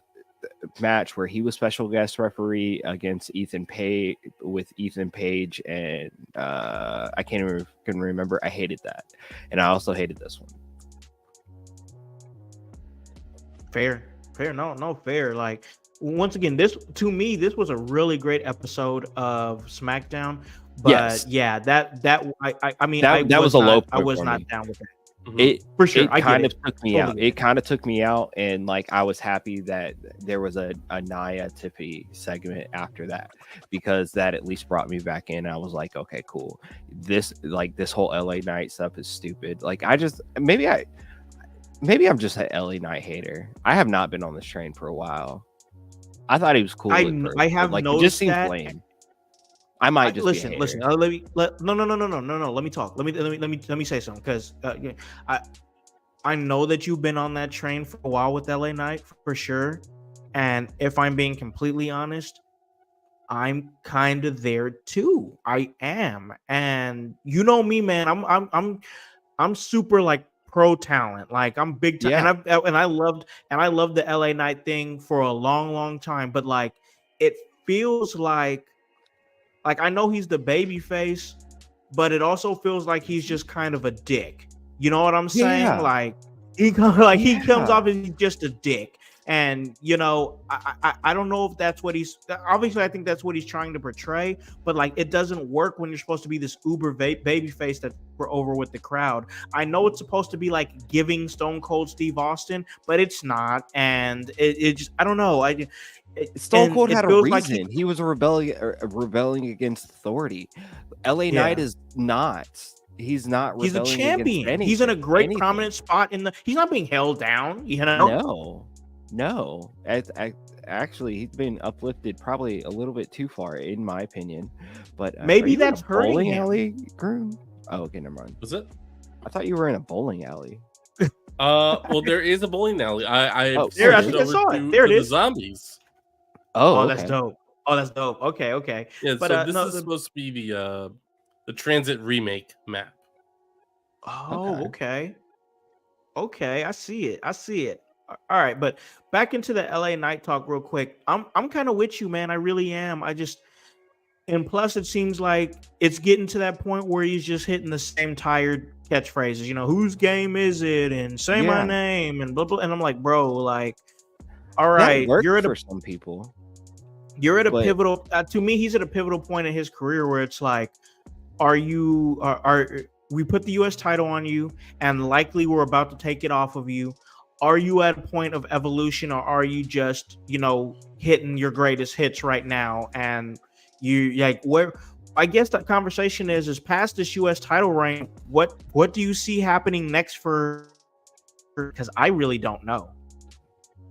match where he was special guest referee against Ethan Page and I can remember. I hated that, and I also hated this one. Fair, no, fair. Like once again, this was a really great episode of SmackDown. But yes. Yeah, that was a low point. I was not down with that. It for sure. It kind of took me out. It kind of took me out, and like I was happy that there was a Nia Tiffy segment after that, because that at least brought me back in. I was like, okay, cool. This whole LA Knight stuff is stupid. Like maybe I'm just an LA Knight hater. I have not been on this train for a while. I thought he was cool. I have noticed it just seems that. lame. I might just listen. No. Let me talk. Let me say something, because I know that you've been on that train for a while with LA Knight for sure, and if I'm being completely honest, I'm kind of there too. I am, and you know me, man. I'm super like pro talent. Like I'm big time, and I loved the LA Knight thing for a long time. But like it feels like I know he's the baby face, but it also feels like he's just kind of a dick. You know what I'm saying? Yeah. Like he comes off as just a dick. And you know, I don't know if that's what he's obviously. I think that's what he's trying to portray, but like it doesn't work when you're supposed to be this uber baby face that we're over with the crowd. I know it's supposed to be like giving Stone Cold Steve Austin, but it's not, and it just I don't know. Stone Cold had a reason. Like he was rebelling against authority. LA Knight is not. He's not. He's a champion. He's in a great prominent spot in the. He's not being held down. You know. No. Actually, he's been uplifted probably a little bit too far, in my opinion. But maybe that's hurting bowling him. Alley, Groom? Oh, okay, never mind. Was it? I thought you were in a bowling alley. Well, there is a bowling alley. I think I saw it. There it is. The zombies. Oh, okay. That's dope. Okay. Yeah, but this is supposed to be the Transit remake map. Oh, okay. I see it. All right, but back into the LA Knight talk real quick. I'm kind of with you, man. I really am. And plus it seems like it's getting to that point where he's just hitting the same tired catchphrases, you know, whose game is it? And say my name and blah blah. And I'm like, bro, like, all right, you're for some people. You're at a pivotal to me, he's at a pivotal point in his career where it's like, are we put the US title on you and likely we're about to take it off of you. Are you at a point of evolution, or are you just, you know, hitting your greatest hits right now? And you like where I guess the conversation is past this US title reign, what do you see happening next for, because I really don't know.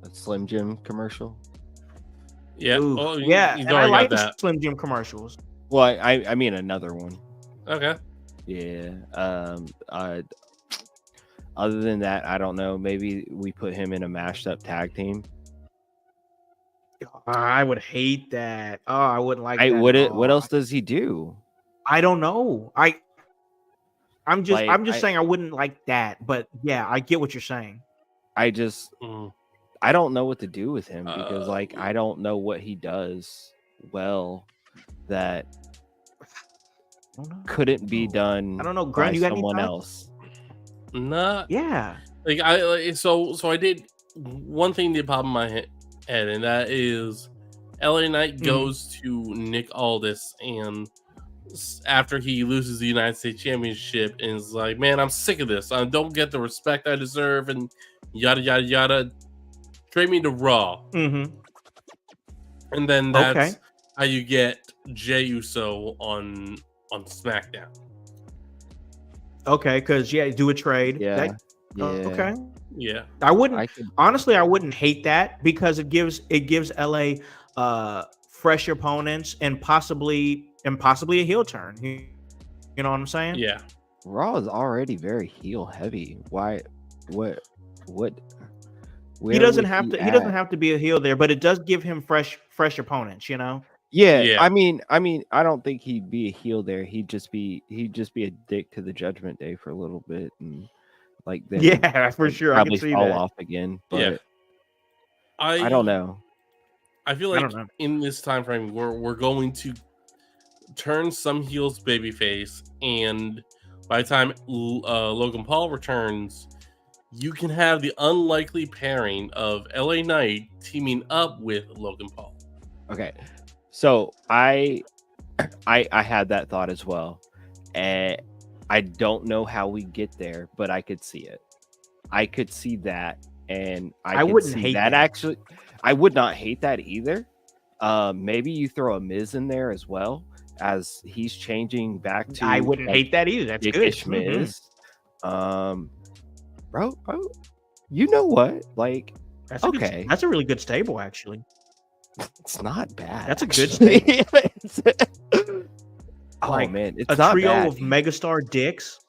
A Slim Jim commercial. Yeah. Ooh, oh, and I like the Slim Jim commercials. Well, I mean another one. Okay. Yeah. Other than that, I don't know. Maybe we put him in a mashed up tag team. I would hate that. Oh, I wouldn't like that. What else does he do? I don't know. I'm just saying I wouldn't like that. But yeah, I get what you're saying. I don't know what to do with him, because like I don't know what he does well that couldn't be done. I don't know. Grant, you got someone any else. Not yeah. Like so I did one thing that popped in my head, and that is LA Knight goes to Nick Aldis and after he loses the United States Championship and is like, man, I'm sick of this. I don't get the respect I deserve and yada yada yada. Trade me to Raw. Mm-hmm. And then that's how you get Jey Uso on SmackDown. Okay, because do a trade. Yeah. Okay. Yeah. I wouldn't honestly. I wouldn't hate that because it gives LA fresh opponents and possibly a heel turn. You know what I'm saying? Yeah. Raw is already very heel heavy. Why? What? He doesn't have to. He doesn't have to be a heel there, but it does give him fresh opponents. You know. Yeah. I mean, I don't think he'd be a heel there. He'd just be a dick to the Judgment Day for a little bit, and like then for sure. Probably I can see fall that. off again. But Yeah. I don't know. I feel like in this time frame, we're going to turn some heels babyface, and by the time Logan Paul returns, you can have the unlikely pairing of LA Knight teaming up with Logan Paul. Okay, so I had that thought as well, and I don't know how we get there, but I could see it. I could see that, and I wouldn't hate that. Actually, I would not hate that either. Maybe you throw a Miz in there as well, as he's changing back to. I wouldn't hate that either. That's good. Miz. Bro, you know what? Like, that's a really good stable, actually. It's not bad. That's a good stable. Oh man, it's a not trio bad. of megastar dicks.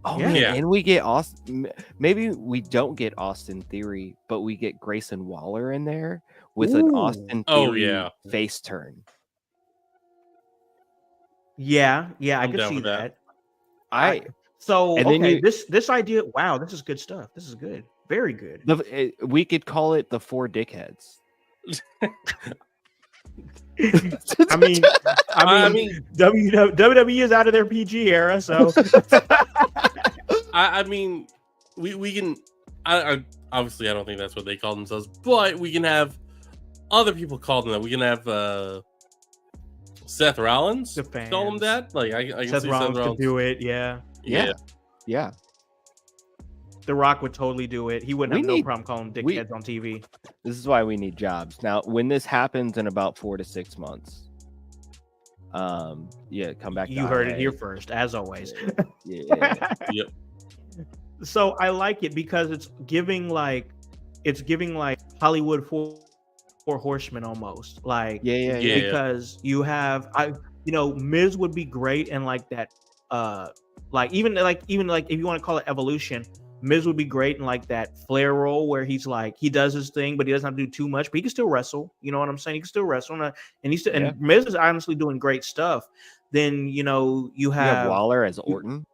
Oh man, and we get Austin. Maybe we don't get Austin Theory, but we get Grayson Waller in there with an Austin Theory face turn. Yeah, I can see that. This idea. Wow, this is good stuff. This is good, very good. We could call it the 4 dickheads. I mean, WWE is out of their PG era, so I mean, we can. I obviously I don't think that's what they call themselves, but we can have other people call them that. We can have Seth Rollins call them that. Like I can Seth see Rollins Seth Rollins could do it. Yeah. The Rock would totally do it. He wouldn't have no problem calling dickheads on TV. This is why we need jobs. Now, when this happens in about 4 to 6 months, come back. You heard it here first, as always. Yep. So I like it because it's giving like Hollywood four horsemen almost. Like because you have Miz would be great and like that even if you want to call it evolution, Miz would be great in like that Flair role where he's like he does his thing, but he doesn't have to do too much. But he can still wrestle. You know what I'm saying? He can still wrestle, and Miz is honestly doing great stuff. Then you have Waller as Orton.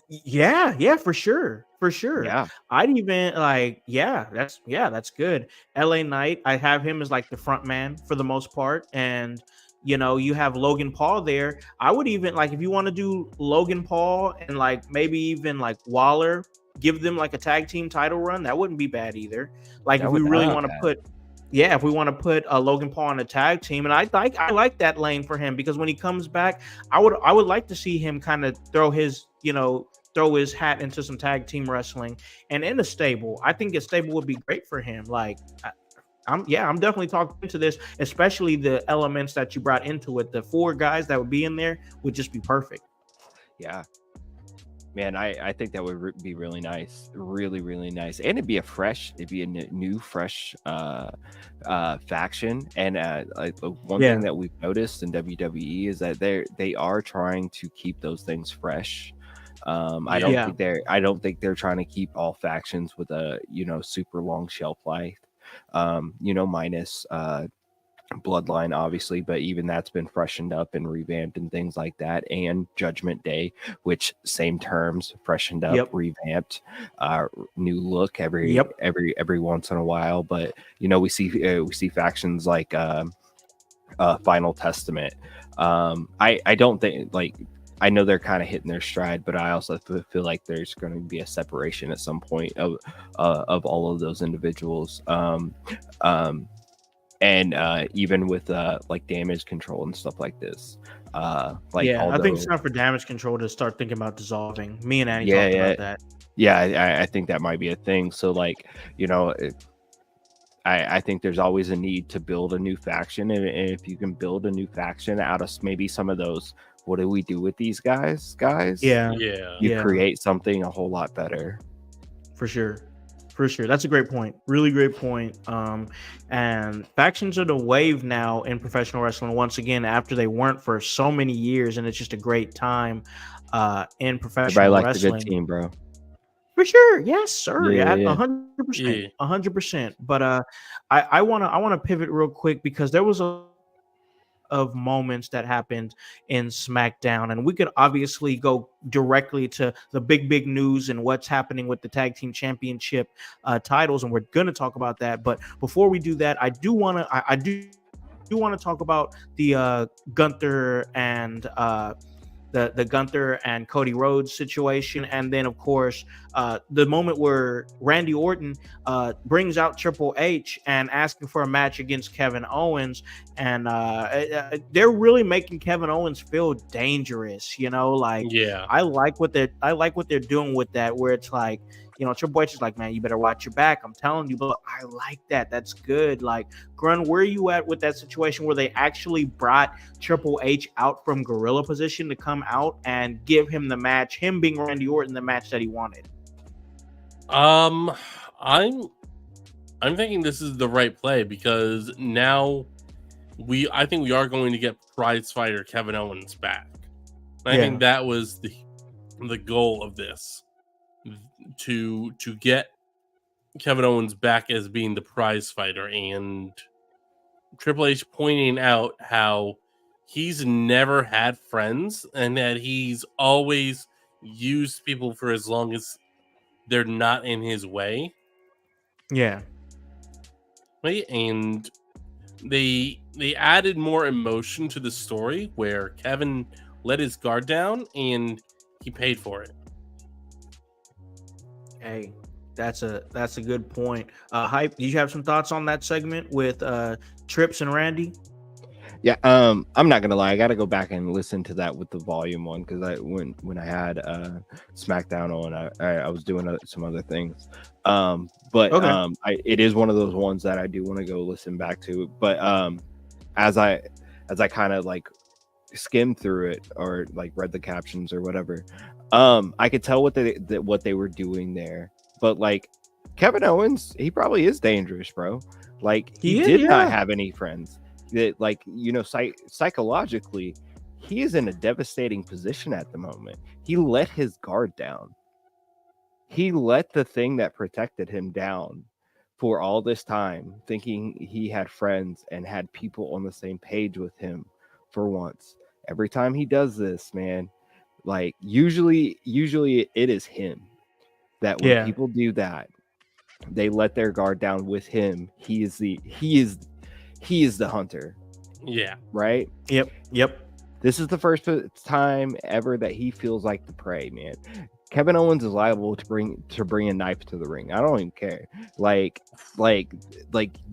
Yeah, for sure. Yeah, I'd even that's good. LA Knight, I have him as like the front man for the most part, and you have Logan Paul there. I would even like if you want to do Logan Paul and like maybe even like Waller, give them like a tag team title run. That wouldn't be bad either. Like if we really want to put, if we want to put Logan Paul on a tag team, and I like that lane for him because when he comes back, I would like to see him kind of throw his hat into some tag team wrestling and in a stable. I think a stable would be great for him. Like. I'm definitely talking into this, especially the elements that you brought into it. The 4 guys that would be in there would just be perfect. Yeah, man, I think that would be really nice, really, really nice, and it'd be a new, fresh faction. And like one thing that we've noticed in WWE is that they are trying to keep those things fresh. I don't think they're trying to keep all factions with a super long shelf life. Minus Bloodline, obviously, but even that's been freshened up and revamped and things like that. And Judgment Day, which same terms, freshened up, revamped, new look every once in a while. But we see factions like Final Testament. I don't think I know they're kind of hitting their stride, but I also feel like there's going to be a separation at some point of all of those individuals. and even with like damage control and stuff like this. Like, yeah, although, I think it's time for damage control to start thinking about dissolving. Me and Annie yeah, talked yeah, about that. yeah, I think that might be a thing. So like, you know, I think there's always a need to build a new faction, and if you can build a new faction out of maybe some of those, what do we do with these guys? Yeah, You yeah, create something a whole lot better. for sure. For sure. That's a great point. Really great point. And factions are the wave now in professional wrestling once again after they weren't for so many years, and it's just a great time in Everybody professional likes a good wrestling. team, bro. For sure. Yes, sir. Yeah, Yeah. 100%. 100%. But I wanna pivot real quick because there was of moments that happened in SmackDown, and we could obviously go directly to the big news and what's happening with the tag team championship titles, and we're going to talk about that. But before we do that, I do want to talk about the Gunther and the Gunther and Cody Rhodes situation, and then of course the moment where Randy Orton brings out Triple H and asking for a match against Kevin Owens, and they're really making Kevin Owens feel dangerous. You know, like I like what they're doing with that, where it's like, you know, Triple H is like, man, you better watch your back. I'm telling you, but I like that. That's good. Like, Grun, where are you at with that situation where they actually brought Triple H out from gorilla position to come out and give him the match, him being Randy Orton, the match that he wanted? I'm thinking this is the right play because now I think we are going to get prize fighter Kevin Owens back. I think that was the goal of this, to get Kevin Owens back as being the prize fighter, and Triple H pointing out how he's never had friends and that he's always used people for as long as they're not in his way. Yeah. Right? And they added more emotion to the story where Kevin let his guard down and he paid for it. Hey, that's a good point. Hype, do you have some thoughts on that segment with Trips and Randy? Yeah, I'm not gonna lie, I gotta go back and listen to that with the volume on, because when I had SmackDown on, I was doing some other things. But okay. It is one of those ones that I do want to go listen back to. But as I kind of like skimmed through it or like read the captions or whatever, I could tell what they were doing there. But like, Kevin Owens, he probably is dangerous, bro. Like, he did not have any friends. That, like, you know, psychologically, he is in a devastating position at the moment. He let his guard down. He let the thing that protected him down for all this time, thinking he had friends and had people on the same page with him for once. Every time he does this, man, like, usually it is him that when people do that, they let their guard down with him. He is the hunter. Yeah. Right? Yep. This is the first time ever that he feels like the prey, man. Kevin Owens is liable to bring a knife to the ring. I don't even care.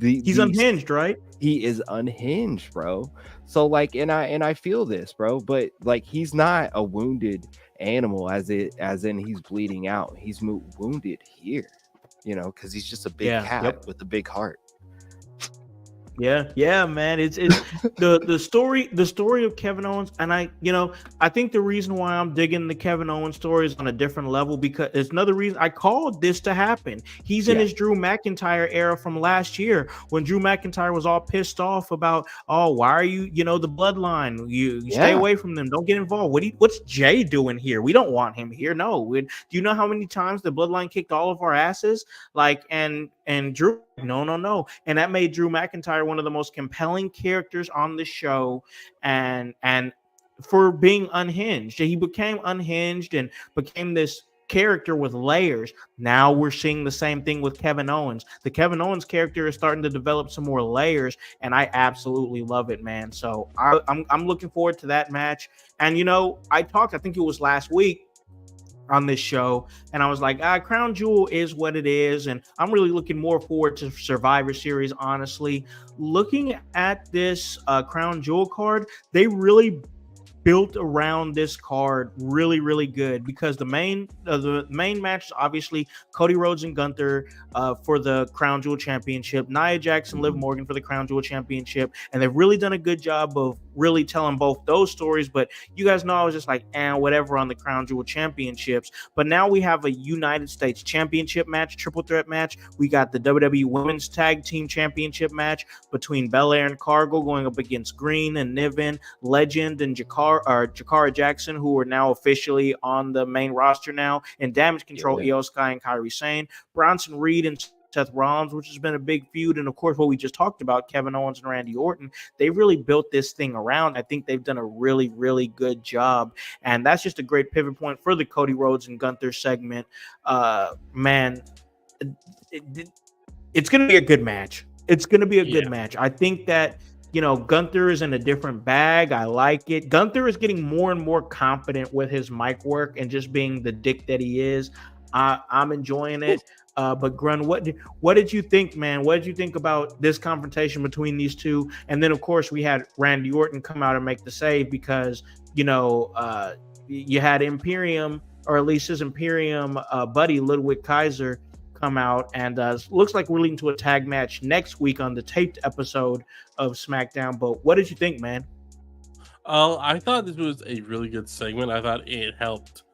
He's unhinged, right? He is unhinged, bro. So like, and I feel this, bro, but like, he's not a wounded animal as in he's bleeding out. He's wounded here, you know, because he's just a big cat with a big heart. Yeah, man. It's the story of Kevin Owens, and I think the reason why I'm digging the Kevin Owens story is on a different level, because it's another reason I called this to happen. He's in his Drew McIntyre era from last year, when Drew McIntyre was all pissed off about, oh, why are you the bloodline? You stay away from them. Don't get involved. What's Jay doing here? We don't want him here. No. Do you know how many times the bloodline kicked all of our asses? Like, and Drew, no. And that made Drew McIntyre one of the most compelling characters on the show, and for being unhinged. He became unhinged and became this character with layers. Now we're seeing the same thing with Kevin Owens. The Kevin Owens character is starting to develop some more layers, and I absolutely love it, man. So I'm looking forward to that match. And I think it was last week, on this show, and I was like, Crown Jewel is what it is, and I'm really looking more forward to Survivor Series. Honestly, looking at this Crown Jewel card, they really built around this card really, really good, because the main match is obviously Cody Rhodes and Gunther for the Crown Jewel Championship, Nia Jax and Liv Morgan for the Crown Jewel Championship, and they've really done a good job of really telling both those stories. But you guys know I was just like, whatever on the Crown Jewel Championships. But now we have a United States Championship match, triple threat match. We got the WWE Women's Tag Team Championship match between Belair and Cargo going up against Green and Niven, Legend and Jakara Jackson, who are now officially on the main roster now, and Damage Control, Io Sky and Kairi Sane, Bronson Reed and Seth Rollins, which has been a big feud, and of course what we just talked about, Kevin Owens and Randy Orton. They really built this thing around. I think they've done a really, really good job, and that's just a great pivot point for the Cody Rhodes and Gunther segment. Man, it's going to be a good match. It's going to be a good match. I think that, Gunther is in a different bag. I like it. Gunther is getting more and more confident with his mic work and just being the dick that he is. I'm enjoying it. But Grun, what did you think, man? What did you think about this confrontation between these two? And then, of course, we had Randy Orton come out and make the save because, you had Imperium, or at least his Imperium buddy, Ludwig Kaiser, come out, and looks like we're leading to a tag match next week on the taped episode of SmackDown. But what did you think, man? I thought this was a really good segment. I thought it helped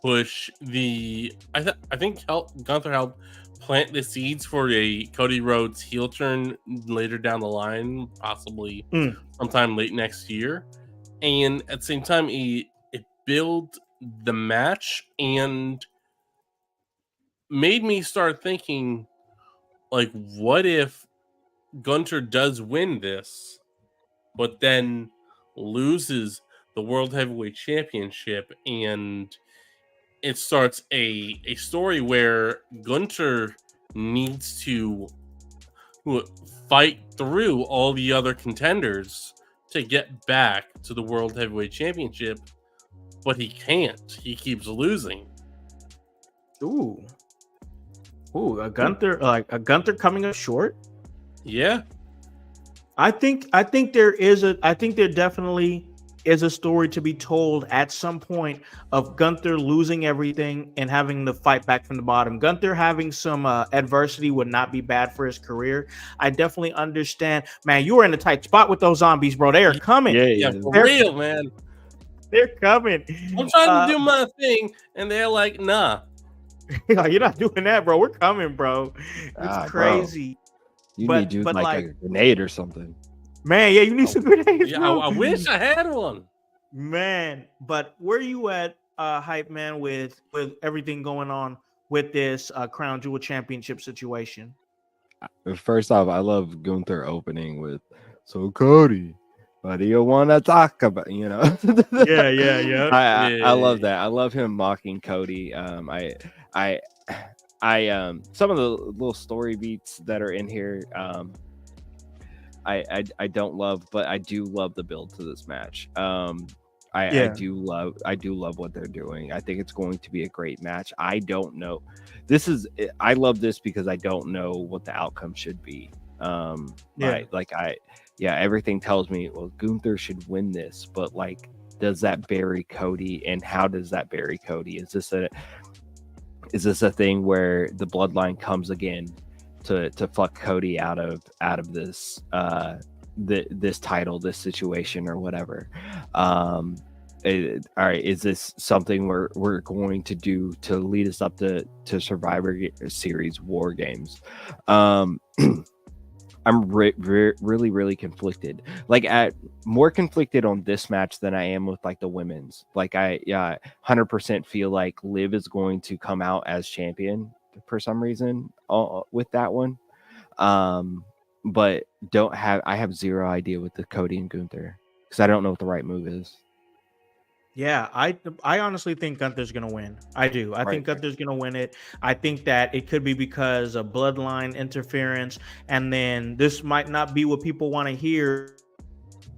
push the. I think Gunther helped plant the seeds for a Cody Rhodes heel turn later down the line, possibly sometime late next year. And at the same time, it built the match and made me start thinking, like, what if Gunther does win this, but then loses the World Heavyweight Championship, and it starts a story where Gunther needs to fight through all the other contenders to get back to the World Heavyweight Championship, but he can't. He keeps losing. Ooh, a Gunther coming up short. Yeah, I think there definitely is a story to be told at some point of Gunther losing everything and having to fight back from the bottom. Gunther having some adversity would not be bad for his career. I definitely understand, man. You are in a tight spot with those zombies, bro. They are coming. Yeah, for real, man. They're coming. I'm trying to do my thing, and they're like, nah. You're not doing that, bro. We're coming, bro. It's crazy. Bro. You need to use like a grenade or something. Man, yeah, you need some grenades. Yeah, bro. I wish I had one. Man, but where are you at, Hype Man, with everything going on with this Crown Jewel Championship situation? First off, I love Gunther opening with, "So Cody, what do you want to talk about?" Yeah. I love that. I love him mocking Cody. I some of the little story beats that are in here, I don't love, but I do love the build to this match. I do love what they're doing. I think it's going to be a great match. I don't know. I love this because I don't know what the outcome should be. Everything tells me, well, Gunther should win this, but like, does that bury Cody, and how does that bury Cody? Is this a thing where the bloodline comes again to fuck Cody out of this this title, this situation, or whatever? All right, is this something we're going to do to lead us up to Survivor Series War Games? I'm really, really conflicted. Like, more conflicted on this match than I am with like the women's. Like, 100% feel like Liv is going to come out as champion for some reason with that one. But I have zero idea with the Cody and Gunther, because I don't know what the right move is. Yeah, I honestly think Gunther's going to win. I do. I think Gunther's going to win it. I think that it could be because of bloodline interference, and then this might not be what people want to hear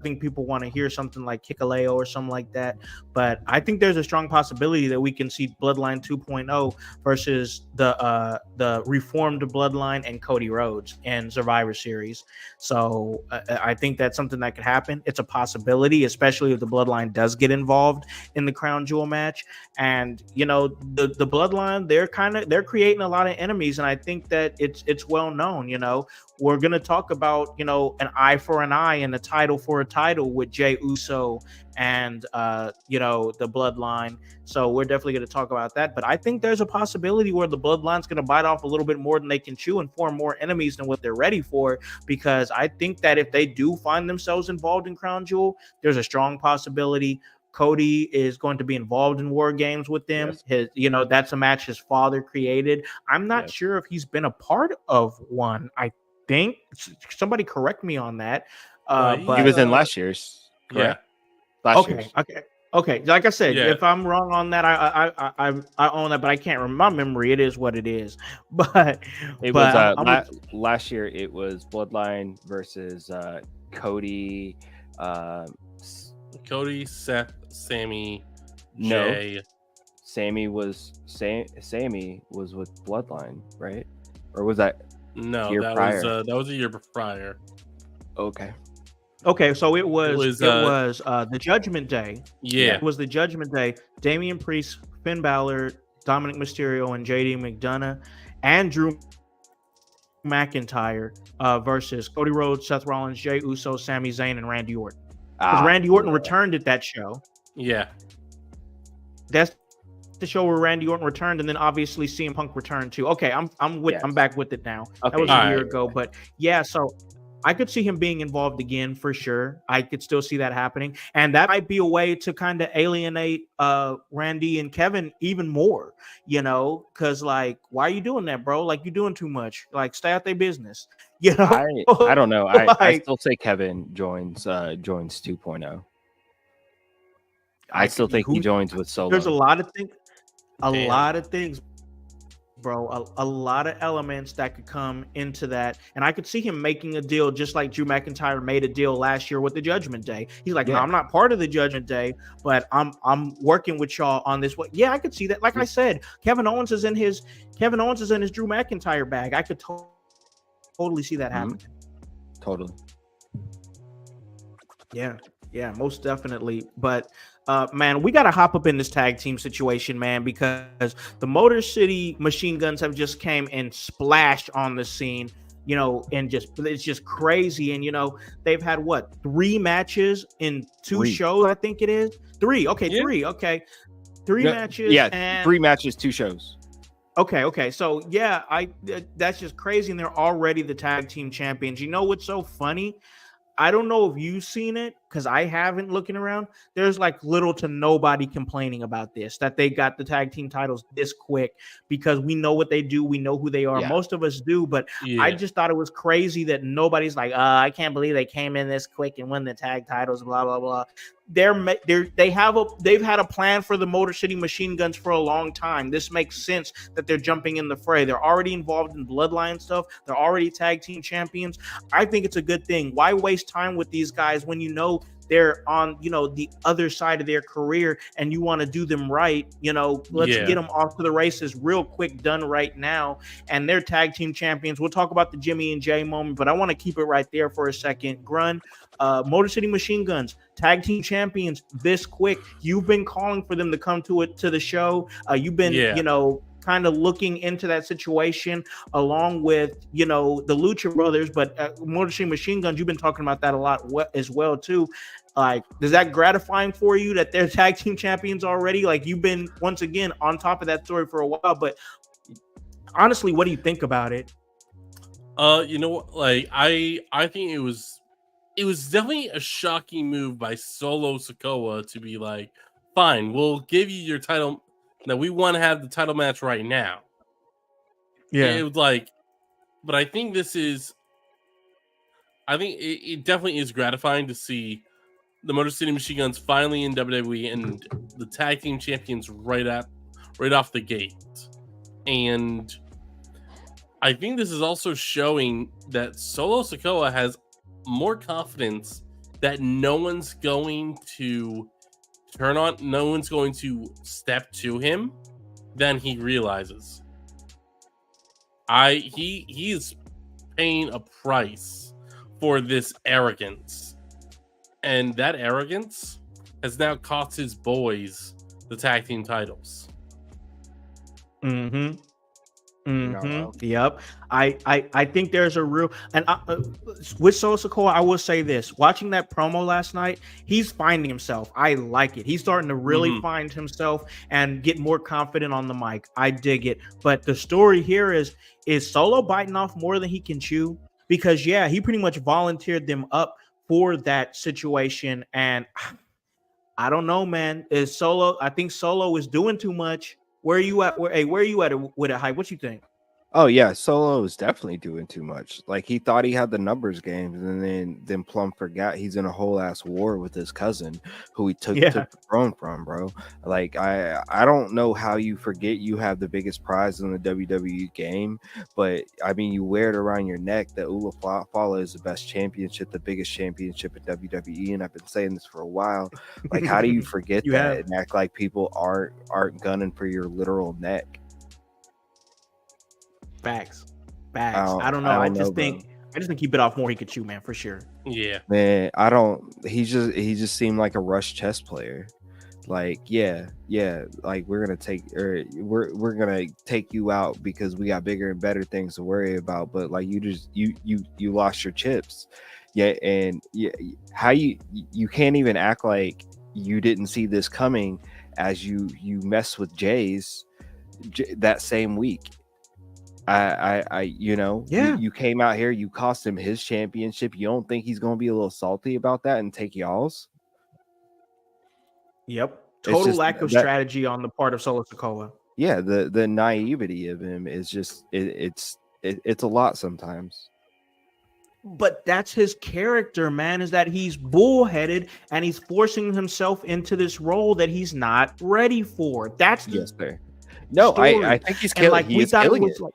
think people want to hear something like Kikaleo or something like that. But I think there's a strong possibility that we can see Bloodline 2.0 versus the reformed Bloodline and Cody Rhodes in Survivor Series. So I think that's something that could happen. It's a possibility, especially if the Bloodline does get involved in the Crown Jewel match. And you know, the Bloodline, they're creating a lot of enemies, and I think that it's well known. You know, we're gonna talk about, you know, an eye for an eye and a title for a title with Jey Uso and you know, the Bloodline. So we're definitely going to talk about that. But I think there's a possibility where the Bloodline's going to bite off a little bit more than they can chew and form more enemies than what they're ready for. Because I think that if they do find themselves involved in Crown Jewel, there's a strong possibility Cody is going to be involved in War Games with them. Yes. His, you know, that's a match his father created. I'm not sure if he's been a part of one. I think somebody correct me on that. But he was in last year's. Correct? Yeah. Last year's. Okay. Like I said, Yeah. if I'm wrong on that, I own that, but I can't remember. My memory, it is what it is. But It was last year. It was Bloodline versus Cody. Cody, Seth, Sammy, No. Jay. Sammy was with Bloodline, right? Or was that No, year that prior? was a year prior. Okay, so it was the Judgment Day. Yeah. It was the Judgment Day. Damian Priest, Finn Balor, Dominic Mysterio, and JD McDonough, and Drew McIntyre versus Cody Rhodes, Seth Rollins, Jey Uso, Sami Zayn, and Randy Orton. Because Randy Orton returned at that show. Yeah. That's the show where Randy Orton returned, and then obviously CM Punk returned too. Okay, I'm back with it now. Okay. That was a year ago, but yeah, so I could see him being involved again for sure. I could still see that happening, and that might be a way to kind of alienate Randy and Kevin even more. You know, because like, why are you doing that, bro? Like, you're doing too much. Like, stay out their business. You know, I don't know. I still say Kevin joins 2.0. I still think he joins with Solo. There's a lot of things. Lot of things, bro. A lot of elements that could come into that, and I could see him making a deal just like Drew McIntyre made a deal last year with the Judgment Day. He's like, no, I'm not part of the Judgment Day, but I'm working with y'all on this. Yeah, I could see that. Like I said, Kevin Owens is in his Drew McIntyre bag. I could totally see that happening. Totally. Yeah, most definitely. But man, we got to hop up in this tag team situation, man, because the Motor City Machine Guns have just came and splashed on the scene, you know, and it's just crazy. And, you know, they've had 3 matches in 2 shows, I think it is. 3. Okay, yeah. 3. Okay. 3 matches. Yeah, and 3 matches, 2 shows. Okay. So, yeah, that's just crazy. And they're already the tag team champions. You know what's so funny? I don't know if you've seen it because I haven't looking around. There's like little to nobody complaining about this, that they got the tag team titles this quick because we know what they do. We know who they are. Yeah. Most of us do, but I just thought it was crazy that nobody's like, I can't believe they came in this quick and won the tag titles, blah, blah, blah. They've had a plan for the Motor City Machine Guns for a long time. This makes sense that they're jumping in the fray. They're already involved in Bloodline stuff. They're already tag team champions. I think it's a good thing. Why waste time with these guys when you know they're on, you know, the other side of their career and you want to do them right? You know, let's get them off to the races real quick, done right now. And they're tag team champions. We'll talk about the Jimmy and Jay moment, but I want to keep it right there for a second. Grun, Motor City Machine Guns, tag team champions this quick. You've been calling for them to come to the show. You've been, you know, kind of looking into that situation along with, you know, the Lucha Brothers, but Motor City Machine Guns, you've been talking about that a lot as well too. Like, is that gratifying for you that they're tag team champions already? Like, you've been once again on top of that story for a while, but honestly, what do you think about it? You know what? Like, I think it was definitely a shocking move by Solo Sikoa to be like, fine, we'll give you your title. Now we want to have the title match right now. Yeah, it was like, but I think it definitely is gratifying to see the Motor City Machine Guns finally in WWE and the tag team champions right off the gate. And I think this is also showing that Solo Sikoa has more confidence that no one's going to no one's going to step to him, then he realizes he is paying a price for this arrogance, and that arrogance has now cost his boys the tag team titles. Mm-hmm. Yep. I think there's a real with Solo Sikoa. I will say this: watching that promo last night, he's finding himself. I like it. He's starting to really find himself and get more confident on the mic. I dig it. But the story here is Solo biting off more than he can chew, because he pretty much volunteered them up for that situation, and I don't know, man. Is Solo? I think Solo is doing too much. Where are you at? Where are you at with it, Hype? What you think? Oh yeah, Solo is definitely doing too much. Like, he thought he had the numbers games, and then Plum forgot he's in a whole ass war with his cousin, who he took the throne from, bro. Like, I don't know how you forget you have the biggest prize in the WWE game, but I mean, you wear it around your neck that Ulafala is the best championship, the biggest championship in WWE, and I've been saying this for a while. Like, how do you forget that and act like people aren't gunning for your literal neck? Facts. I don't know. I just think he bit off more he could chew, man, for sure. Yeah, man. He just seemed like a rush chess player. Like, like we're gonna take you out because we got bigger and better things to worry about. But like, you lost your chips. How you can't even act like you didn't see this coming as you mess with Jay's that same week. You came out here, you cost him his championship. You don't think he's gonna be a little salty about that and take y'all's? Yep. Total lack of strategy on the part of Solo Sikoa. Yeah, the naivety of him is just it's a lot sometimes. But that's his character, man, is that he's bullheaded and he's forcing himself into this role that he's not ready for. That's sir. No, I think he's killing. Like, we thought it was like,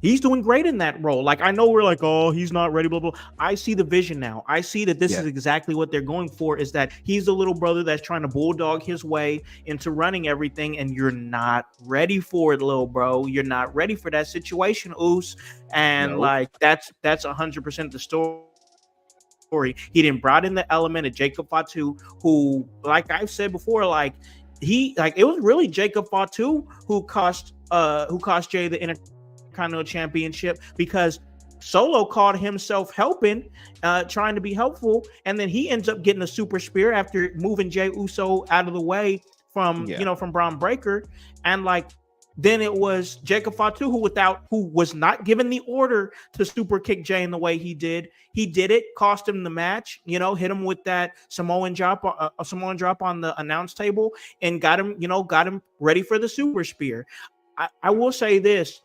he's doing great in that role. Like, I know we're like, oh, he's not ready, blah, blah. I see the vision now. I see that this is exactly what they're going for, is that he's the little brother that's trying to bulldog his way into running everything, and you're not ready for it, little bro. You're not ready for that situation, Oos. And like, that's 100% the story. He didn't brought in the element of Jacob Fatu, who, like I've said before, it was really Jacob Fatu who cost Jay the Intercontinental Championship, because Solo called himself helping, trying to be helpful, and then he ends up getting a super spear after moving Jay Uso out of the way from from Braun Breaker, and like, then it was Jacob Fatu who was not given the order to super kick Jay in the way he did. He did it, cost him the match, hit him with that Samoan drop on the announce table, and got him ready for the super spear. I will say this: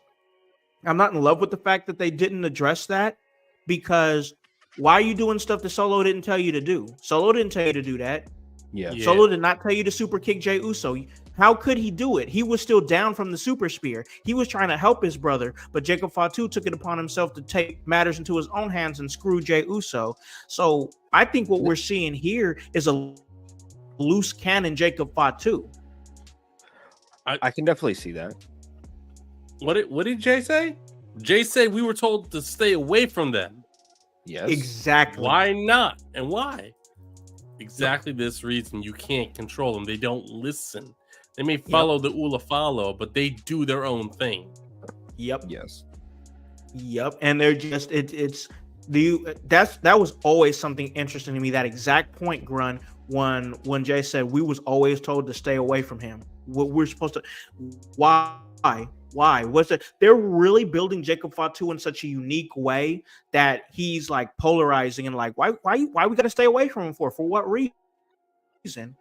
I'm not in love with the fact that they didn't address that, because why are you doing stuff that Solo didn't tell you to do? Solo didn't tell you to do that. Yeah. Solo did not tell you to super kick Jay Uso. How could he do it? He was still down from the super spear. He was trying to help his brother, but Jacob Fatu took it upon himself to take matters into his own hands and screw Jay Uso. So I think what we're seeing here is a loose cannon Jacob Fatu. I can definitely see that. What did Jay say? Jay said we were told to stay away from them. Yes. Exactly. Why not? And why? Exactly this reason. You can't control them. They don't listen. They may follow the Ulafalo, but they do their own thing. Yep. Yes. Yep. And they're just that was always something interesting to me. That exact point, Grun, when Jay said we was always told to stay away from him. What we're supposed to. Why? What's it? They're really building Jacob Fatu in such a unique way that he's like polarizing, and like, why we gotta stay away from him for what reason?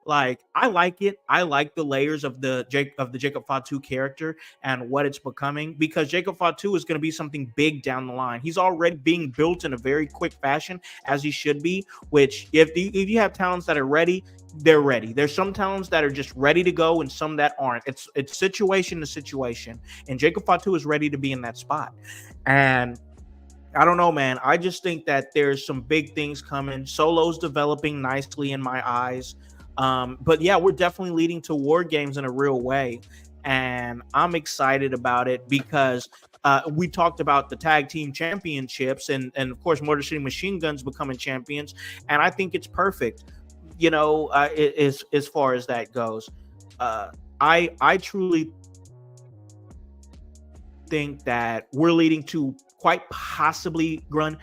Like, I like it. I like the layers of the Jacob Fatu character and what it's becoming, because Jacob Fatu is going to be something big down the line. He's already being built in a very quick fashion, as he should be, which if you have talents that are ready, they're ready. There's some talents that are just ready to go and some that aren't. It's situation to situation. And Jacob Fatu is ready to be in that spot. And I don't know, man. I just think that there's some big things coming. Solo's developing nicely in my eyes. But yeah, we're definitely leading to war games in a real way. And I'm excited about it because we talked about the tag team championships and of course, Motor City Machine Guns becoming champions. And I think it's perfect, as far as that goes. I truly think that we're leading to quite possibly run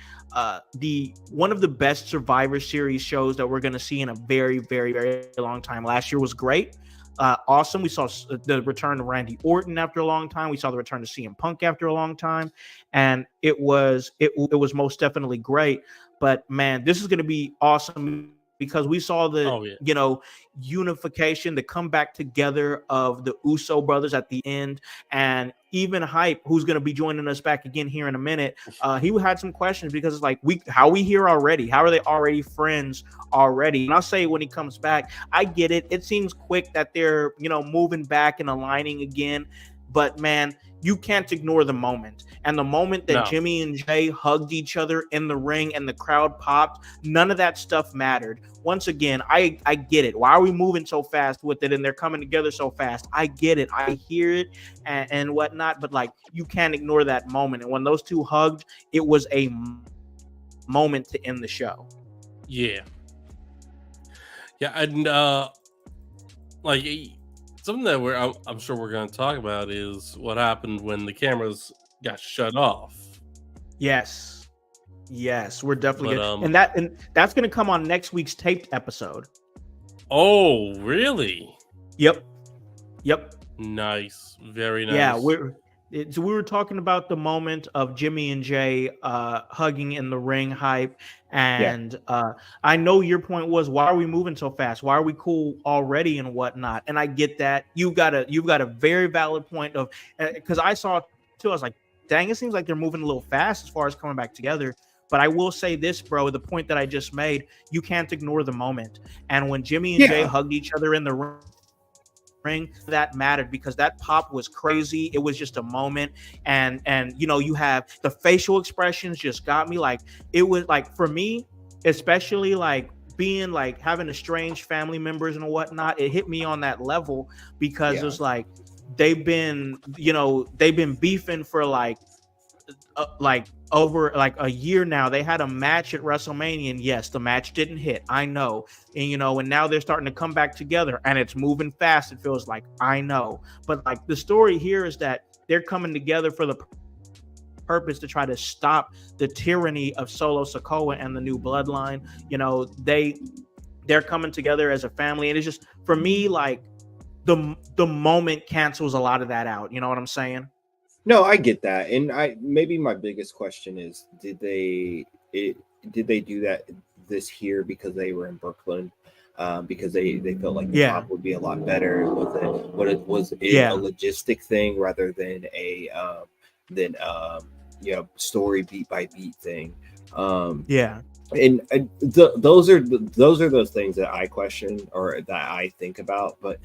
the one of the best Survivor Series shows that we're going to see in a very, very, very long time. Last year was great. Awesome. We saw the return of Randy Orton after a long time. We saw the return of CM Punk after a long time, and it was most definitely great. But man, this is going to be awesome because we saw the unification, the comeback together of the Uso brothers at the end, and even Hype, who's going to be joining us back again here in a minute. He had some questions because it's like, how we here already? How are they already friends already? And I'll say when he comes back, I get it. It seems quick that they're moving back and aligning again, but man, you can't ignore the moment. And the moment that Jimmy and Jay hugged each other in the ring and the crowd popped, none of that stuff mattered. Once again, I get it. Why are we moving so fast with it and they're coming together so fast? I get it. I hear it and whatnot, but like, you can't ignore that moment. And when those two hugged, it was a moment to end the show. Yeah. Yeah, and something that I'm sure we're going to talk about is what happened when the cameras got shut off. Yes, we're definitely good. And that's going to come on next week's taped episode. Oh, really? Yep. Nice, very nice. Yeah, we were talking about the moment of Jimmy and Jay hugging in the ring, Hype, and I know your point was, why are we moving so fast? Why are we cool already and whatnot? And I get that. You've got a very valid point of, because I saw it too. I was like, dang, it seems like they're moving a little fast as far as coming back together. But I will say this, bro, the point that I just made, you can't ignore the moment. And when Jimmy and Jay hugged each other in the ring, that mattered because that pop was crazy. It was just a moment. And you have the facial expressions just got me. Like, it was like, for me, especially like being like having estranged family members and whatnot, it hit me on that level because it was like, they've been beefing for like over like a year now. They had a match at WrestleMania, and yes, the match didn't hit. I know. And and now they're starting to come back together and it's moving fast. It feels like, I know. But like, the story here is that they're coming together for the purpose to try to stop the tyranny of Solo Sikoa and the New Bloodline. They're coming together as a family, and it's just, for me, like, the moment cancels a lot of that out. You know what I'm saying? No, I get that. And maybe my biggest question is, did they do that this year because they were in Brooklyn? Because they felt like the pop would be a lot better. Was it a logistic thing rather than a story beat by beat thing? And those are those things that I question or that I think about. But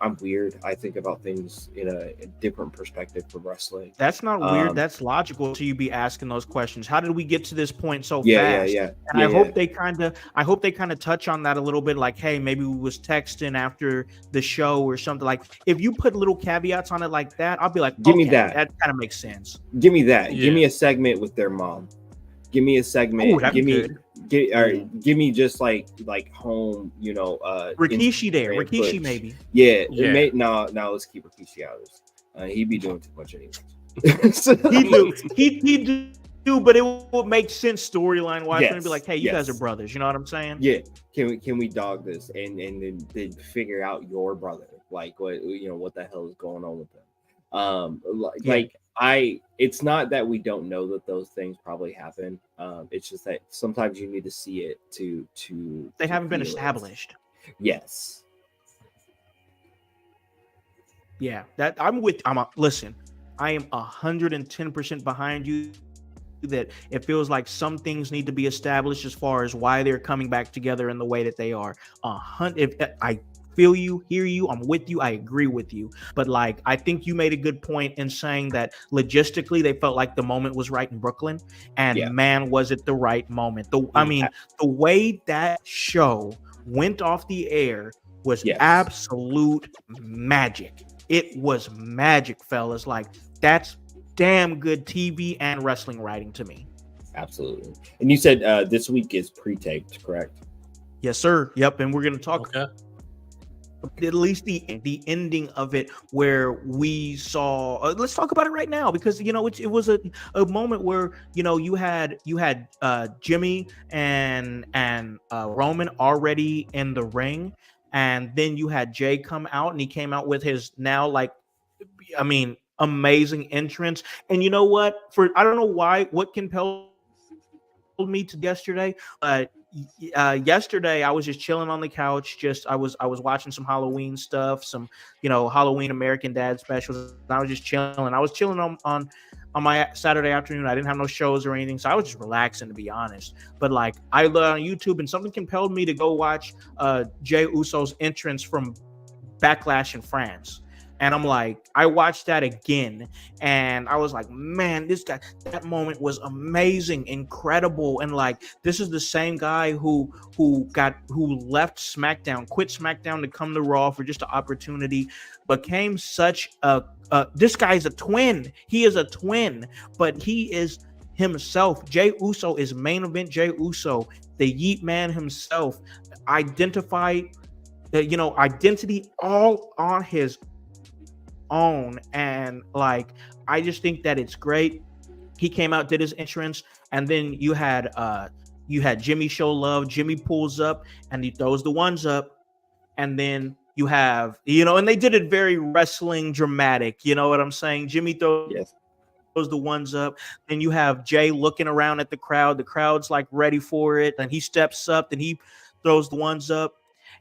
I'm weird. I think about things in a different perspective for wrestling. That's not weird. That's logical to you be asking those questions. How did we get to this point so fast? And I hope they kind of touch on that a little bit. Like, hey, maybe we was texting after the show or something. Like, if you put little caveats on it like that, I'll be like, give me that. That kind of makes sense. Give me that. Give me a segment with their mom. Give me a segment. Ooh, give me just like home, Rikishi there. Rikishi push. Maybe. No, let's keep Rikishi out of this. He'd be doing too much anyway. He do, but it would make sense storyline wise. And be like, hey, you guys are brothers. You know what I'm saying? Yeah. Can we dog this and then figure out your brother? Like, what the hell is going on with them? It's not that we don't know that those things probably happen. It's just that sometimes you need to see it to they haven't been established. Yes. Yeah, listen, I am 110% behind you that it feels like some things need to be established as far as why they're coming back together in the way that they are. I feel you, hear you, I'm with you, I agree with you. But like, I think you made a good point in saying that logistically they felt like the moment was right in Brooklyn, and man, was it the right moment. I mean, the way that show went off the air was absolute magic. It was magic, fellas. Like, that's damn good TV and wrestling writing to me. Absolutely. And you said this week is pre-taped, correct? Yes, sir. Yep. And we're going to talk at least the ending of it, where we saw. Let's talk about it right now, because you know it was a moment where you had Jimmy and Roman already in the ring, and then you had Jay come out, and he came out with his now amazing entrance. And you know what? I don't know what compelled me to yesterday, but yesterday I was just chilling on the couch. I was watching some Halloween stuff, some Halloween American Dad specials. And I was just chilling. I was chilling on my Saturday afternoon. I didn't have no shows or anything, so I was just relaxing, to be honest. But like, I looked on YouTube and something compelled me to go watch Jey Uso's entrance from Backlash in France. And I'm like, I watched that again, and I was like, man, that moment was amazing, incredible. And like, this is the same guy who left SmackDown, quit SmackDown to come to Raw for just an opportunity, became such this guy's a twin. He is a twin, but he is himself. Jey Uso is main event Jey Uso, the Yeet Man himself, identity all on his own. And like, I just think that it's great. He came out, did his entrance, and then you had Jimmy show love. Jimmy pulls up and he throws the ones up, and then you have and they did it very wrestling dramatic, you know what I'm saying? Jimmy throws the ones up, then you have Jay looking around at the crowd's like ready for it, and he steps up and he throws the ones up,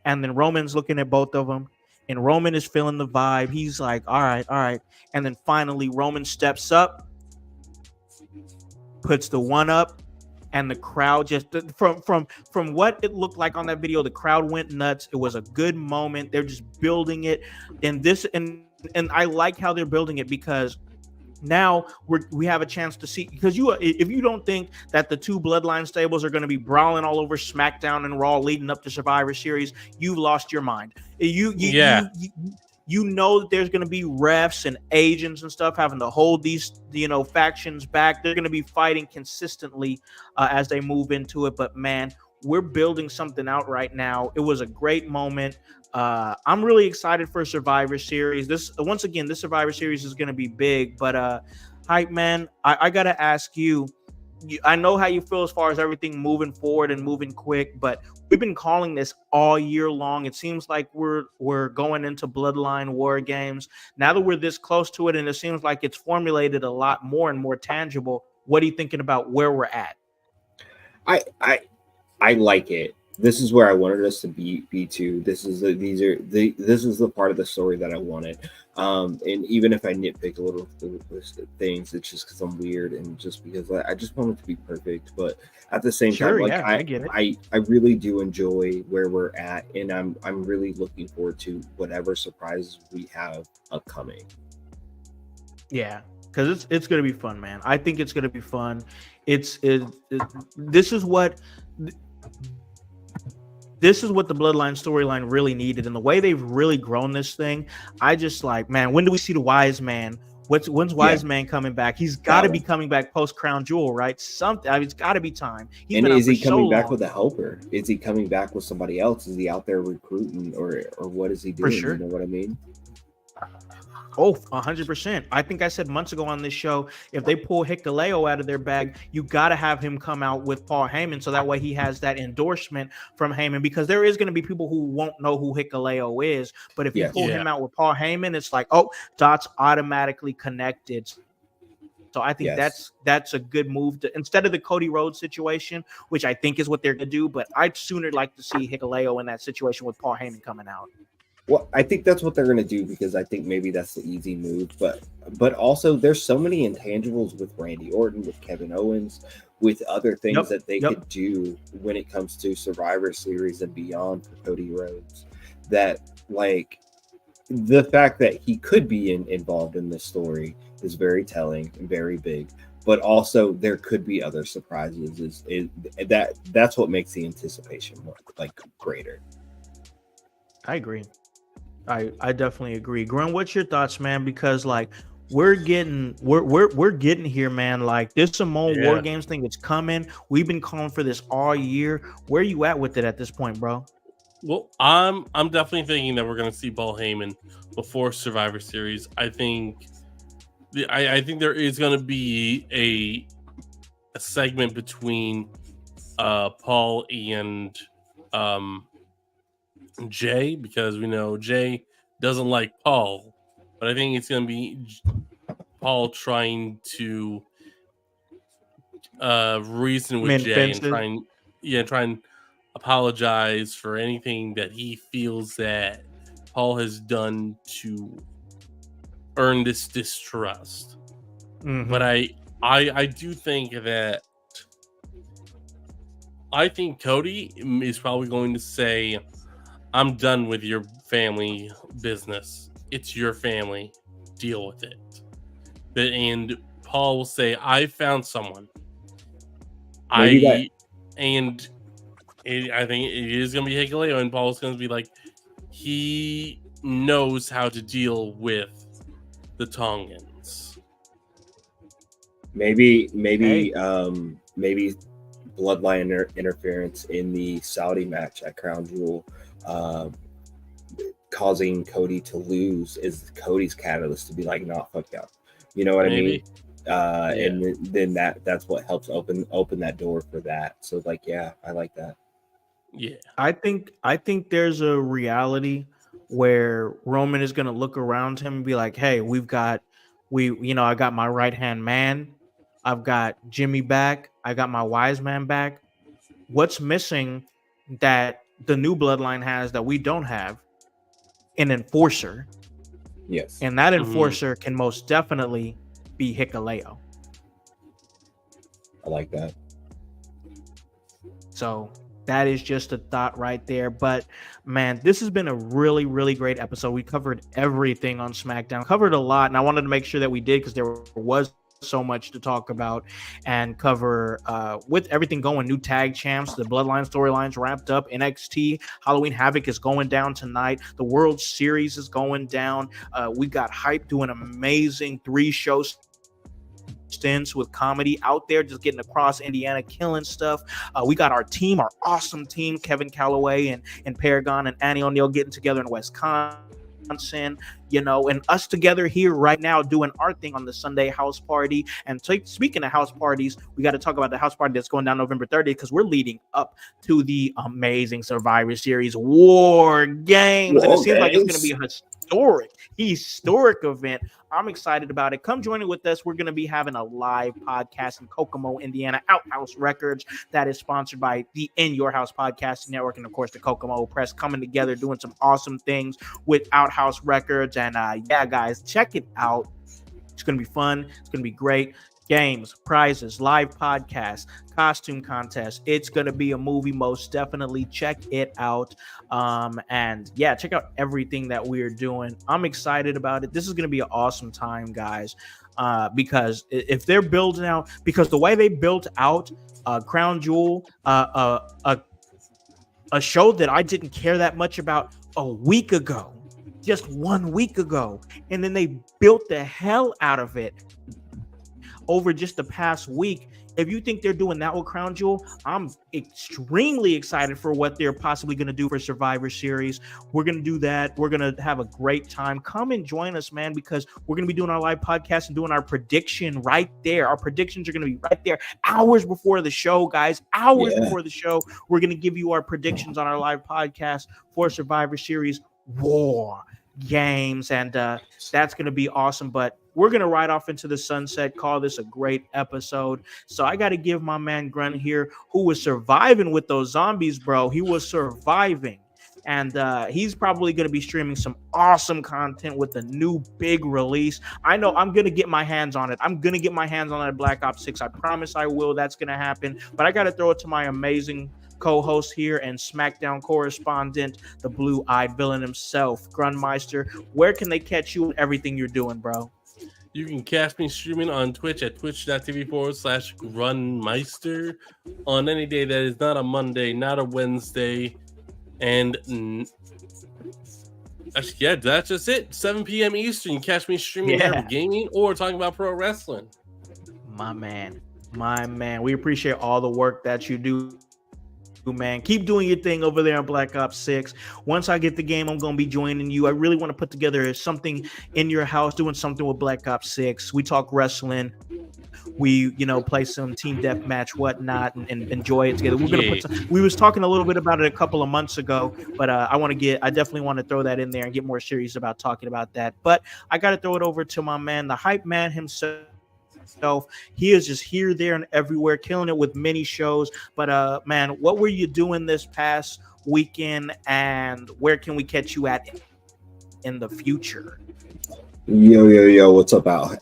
and then Roman's looking at both of them. And Roman is feeling the vibe. He's like, all right. And then finally Roman steps up, puts the one up, and the crowd just from what it looked like on that video, the crowd went nuts. It was a good moment. They're just building it. And I like how they're building it, because now we have a chance to see, because if you don't think that the two bloodline stables are going to be brawling all over SmackDown and Raw leading up to Survivor Series, you've lost your mind. You know that there's going to be refs and agents and stuff having to hold these factions back. They're going to be fighting consistently as they move into it. But man, we're building something out right now. It was a great moment. I'm really excited for Survivor Series. This Survivor Series is going to be big. But Hype Man, I got to ask you. I know how you feel as far as everything moving forward and moving quick, but we've been calling this all year long. It seems like we're going into Bloodline War Games. Now that we're this close to it, and it seems like it's formulated a lot more and more tangible, what are you thinking about where we're at? I like it. This is where I wanted us to be to. This is the part of the story that I wanted. And even if I nitpick a little things, it's just because I'm weird and just because I just want it to be perfect. But at the same time, like, I get it. I really do enjoy where we're at, and I'm really looking forward to whatever surprises we have upcoming. Yeah, because it's gonna be fun, man. I think it's gonna be fun. This is what the Bloodline storyline really needed, and the way they've really grown this thing, I just like, man, when do we see the Wise Man? When's Wise Man coming back? He's got to be coming back post Crown Jewel, right? Something. It's got to be time. And is he coming back with a helper? Is he coming back with somebody else? Is he out there recruiting, or what is he doing? For sure. You know what I mean? Oh, 100%. I think I said months ago on this show, if they pull Hikuleo out of their bag, you got to have him come out with Paul Heyman, so that way he has that endorsement from Heyman, because there is going to be people who won't know who Hikuleo is. But if you pull him out with Paul Heyman, it's like, oh, dots automatically connected. So I think that's a good move instead of the Cody Rhodes situation, which I think is what they're going to do. But I'd sooner like to see Hikuleo in that situation with Paul Heyman coming out. Well, I think that's what they're going to do, because I think maybe that's the easy move. But also, there's so many intangibles with Randy Orton, with Kevin Owens, with other things that they could do when it comes to Survivor Series and beyond for Cody Rhodes. that like the fact that he could be involved in this story is very telling and very big. But also there could be other surprises. That's what makes the anticipation more like greater. I agree. I definitely agree. Gren, what's your thoughts, man? Because like we're getting here, man. Like this Samoan War Games thing is coming. We've been calling for this all year. Where you at with it at this point, bro? Well, I'm definitely thinking that we're going to see Paul Heyman before Survivor Series. I think there is going to be a segment between Paul and Jay, because we know Jay doesn't like Paul, but I think it's going to be Paul trying to reason with Jay and try and apologize for anything that he feels that Paul has done to earn this distrust. Mm-hmm. But I do think that Cody is probably going to say, I'm done with your family business. It's your family. Deal with it. And Paul will say, I found someone. I think it is going to be Hikuleo, and Paul's going to be like, he knows how to deal with the Tongans. Maybe bloodline interference in the Saudi match at Crown Jewel, causing Cody to lose is Cody's catalyst to be like, nah, fuck y'all. You know what I mean? And then that's what helps open that door for that. So like, yeah, I like that. Yeah, I think there's a reality where Roman is going to look around him and be like, hey, I got my right hand man, I've got Jimmy back, I got my wise man back. What's missing that the new bloodline has that we don't have? An enforcer. Yes. And that enforcer can most definitely be Hikuleo. I like that. So that is just a thought right there. But man, this has been a really, really great episode. We covered everything on SmackDown, covered a lot, and I wanted to make sure that we did because there was so much to talk about and cover with everything going. New tag champs, the Bloodline storylines wrapped up, NXT Halloween Havoc is going down tonight, the World Series is going down. We got Hype doing amazing 3-show stints with comedy out there, just getting across Indiana, killing stuff. We got our awesome team, Kevin Calloway and Paragon and Annie O'Neill getting together in Wisconsin, and us together here right now doing our thing on the Sunday house party. And speaking of house parties, we got to talk about the house party that's going down November 30th, because we're leading up to the amazing Survivor Series War Games. And it seems like it's going to be a historic event. I'm excited about it. Come join it with us. We're going to be having a live podcast in Kokomo, Indiana, Outhouse Records, that is sponsored by the In Your House Podcasting Network, and of course the Kokomo Press, coming together doing some awesome things with Outhouse Records. And guys, check it out. It's going to be fun. It's going to be great. Games, prizes, live podcasts, costume contests. It's going to be a movie, most definitely. Check it out. Check out everything that we're doing. I'm excited about it. This is going to be an awesome time, guys, because if they're building out, because the way they built out Crown Jewel, a show that I didn't care that much about a week ago, just 1 week ago, and then they built the hell out of it over just the past week. If you think they're doing that with Crown Jewel, I'm extremely excited for what they're possibly going to do for Survivor Series. We're going to do that. We're going to have a great time. Come and join us, man, because we're going to be doing our live podcast and doing our prediction right there. Our predictions are going to be right there hours before the show, guys. Hours before the show. We're going to give you our predictions on our live podcast for Survivor Series War Games, and that's going to be awesome. But we're going to ride off into the sunset, call this a great episode. So I got to give my man Grunt here, who was surviving with those zombies, bro. He was surviving. And he's probably going to be streaming some awesome content with a new big release. I know I'm going to get my hands on it. I'm going to get my hands on that Black Ops 6. I promise I will. That's going to happen. But I got to throw it to my amazing co-host here and SmackDown correspondent, the blue-eyed villain himself, Grunmeister. Where can they catch you and everything you're doing, bro? You can catch me streaming on Twitch at twitch.tv/Grunmeister on any day that is not a Monday, not a Wednesday. And actually, yeah, that's just it. 7 p.m. Eastern. You catch me streaming there, gaming or talking about pro wrestling. My man. We appreciate all the work that you do, man. Keep doing your thing over there on Black Ops 6. Once I get the game, I'm going to be joining you. I really want to put together something in your house, doing something with Black Ops 6. We talk wrestling. We, play some team deathmatch, whatnot, and enjoy it together. We're gonna we was talking a little bit about it a couple of months ago, but I definitely want to throw that in there and get more serious about talking about that. But I got to throw it over to my man, the hype man himself. He is just here, there, and everywhere, killing it with many shows. But man, what were you doing this past weekend, and where can we catch you at in the future? Yo, what's up out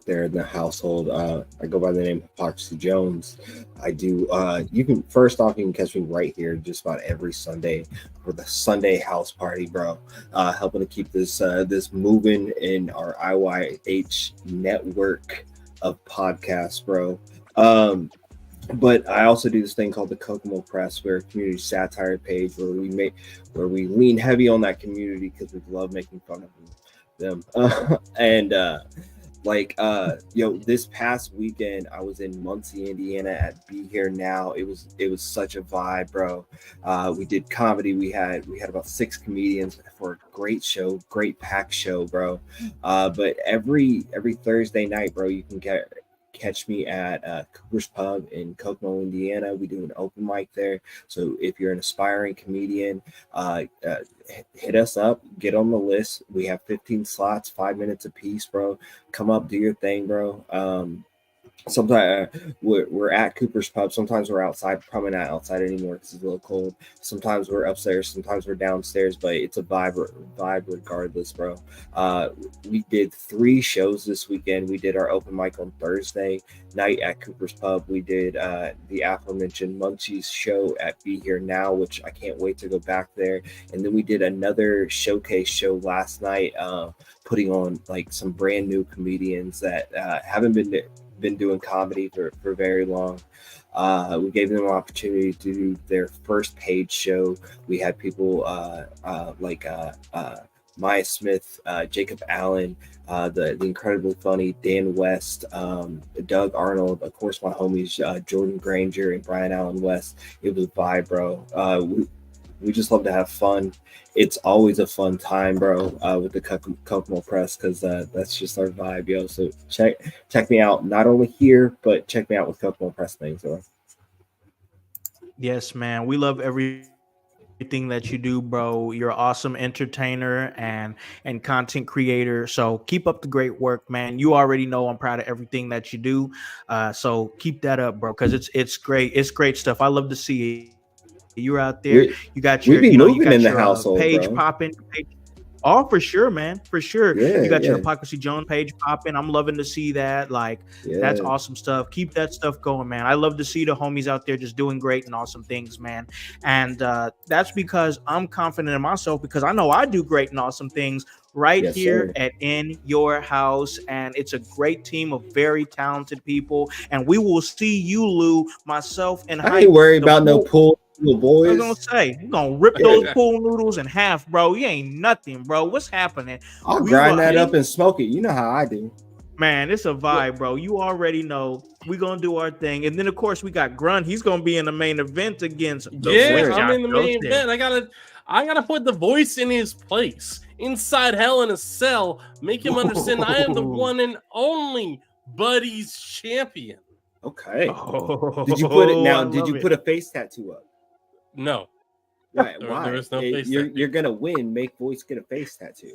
there in the household? I go by the name of Hypocrisy Jones. I do you can catch me right here just about every Sunday for the Sunday house party, bro. Helping to keep this moving in our IYH network of podcasts, bro. But I also do this thing called the Kokomo Press, where a community satire page where we lean heavy on that community because we love making fun of them. This past weekend I was in Muncie, Indiana at Be Here Now. It was such a vibe, bro. We did comedy. We had about 6 comedians for a great show, great packed show, bro. But every Thursday night, bro, you can catch me at Cooper's Pub in Kokomo, Indiana. We do an open mic there. So if you're an aspiring comedian, hit us up, get on the list. We have 15 slots, 5 minutes a piece, bro. Come up, do your thing, bro. Sometimes we're at Cooper's Pub. Sometimes we're outside. Probably not outside anymore because it's a little cold. Sometimes we're upstairs. Sometimes we're downstairs. But it's a vibe regardless, bro. We did 3 shows this weekend. We did our open mic on Thursday night at Cooper's Pub. We did the aforementioned Munchies show at Be Here Now, which I can't wait to go back there. And then we did another showcase show last night, putting on like some brand new comedians that haven't been doing comedy for very long. We gave them an opportunity to do their first paid show. We had people like Maya Smith, Jacob Allen, the incredibly funny Dan West, Doug Arnold, of course my homies Jordan Granger and Brian Allen West. It was a vibe, bro. We just love to have fun. It's always a fun time, bro, with the Kokomo Press, because that's just our vibe, yo. So check me out, not only here, but check me out with Kokomo Press things, bro. Yes, man. We love everything that you do, bro. You're an awesome entertainer and content creator. So keep up the great work, man. You already know I'm proud of everything that you do. So keep that up, bro, because it's great. It's great stuff. I love to see it. You're out there. You got your, you got your household, page popping. Oh, for sure, man. For sure. Yeah, you got your Hypocrisy Jones page popping. I'm loving to see that. Like, that's awesome stuff. Keep that stuff going, man. I love to see the homies out there just doing great and awesome things, man. And that's because I'm confident in myself, because I know I do great and awesome things here at In Your House. And it's a great team of very talented people. And we will see you, Lou, myself, and I ain't worried about no pool. Boys. I was gonna say, you're gonna rip those pool noodles in half, bro. You ain't nothing, bro. What's happening? I'll grind that up and smoke it. You know how I do. Man, it's a vibe, bro. You already know. We're gonna do our thing. And then of course we got Grunt. He's gonna be in the main event against I'm in the main event. I gotta put the voice in his place. Inside Hell in a Cell. Make him understand I am the one and only Buddy's champion. Okay. Did you put it now? Did you put a face tattoo up? No. Why? There is no face tattoo. You're gonna win. Make voice get a face tattoo.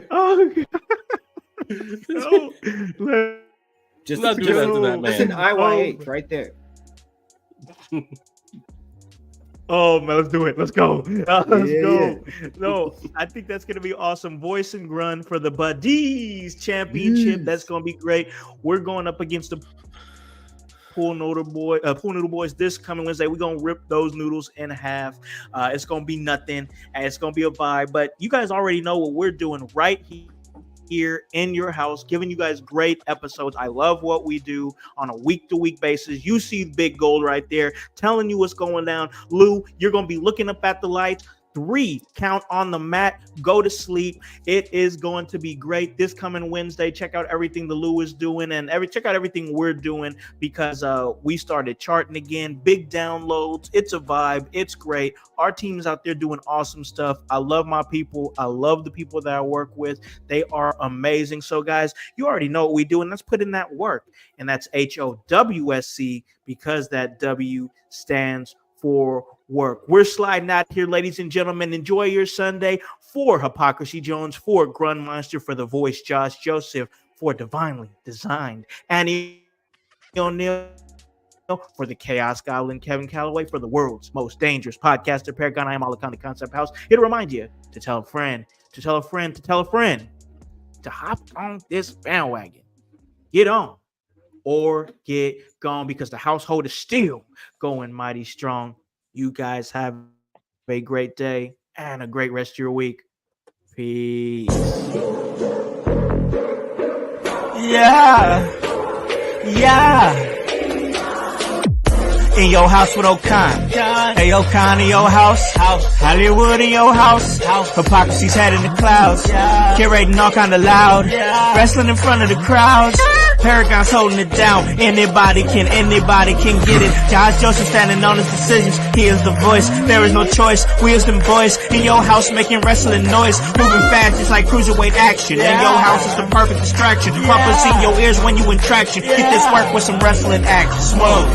Oh no. Just not do that to that man. It's an IYH right there. Oh man, let's do it. Let's go. Let's go. No, I think that's gonna be awesome. Voice and Grunt for the Buddies Championship. That's gonna be great. We're going up against the Pool Noodle Boys this coming Wednesday. We're gonna rip those noodles in half. It's gonna be nothing, and it's gonna be a vibe. But you guys already know what we're doing right here in your house, giving you guys great episodes. I love what we do on a week-to-week basis. You see Big Gold right there telling you what's going down. Lou, you're gonna be looking up at the lights. 3 count on the mat, go to sleep. It is going to be great this coming Wednesday. Check out everything the Lou is doing, and check out everything we're doing, because we started charting again. Big downloads. It's a vibe. It's great. Our team's out there doing awesome stuff. I love my people. I love the people that I work with. They are amazing. So guys, you already know what we do, and let's put in that work. And that's HOWSC, because that W stands for work. We're sliding out here, ladies and gentlemen. Enjoy your Sunday. For Hypocrisy Jones, for Grun Monster, for the voice Josh Joseph, for Divinely Designed Annie O'Neill, for the Chaos Goblin Kevin Calloway, for the world's most dangerous podcaster Paragon, I am Alakanda Concept House, here to remind you to tell a friend, to tell a friend, to tell a friend to hop on this bandwagon. Get on or get gone, because the household is still going mighty strong. You guys have a great day and a great rest of your week. Peace. Yeah. In your house with O'Con. Hey, O'Con in your house. Hollywood in your house. Hypocrisy's head in the clouds. Curating all kind of loud. Wrestling in front of the crowds. Paragon's holding it down. Anybody can get it. Josh Joseph standing on his decisions. He is the voice. There is no choice. We is them boys in your house making wrestling noise. Moving fast just like cruiserweight action. In your house is the perfect distraction. Pumpers in your ears when you in traction. Get this work with some wrestling action. Smoke.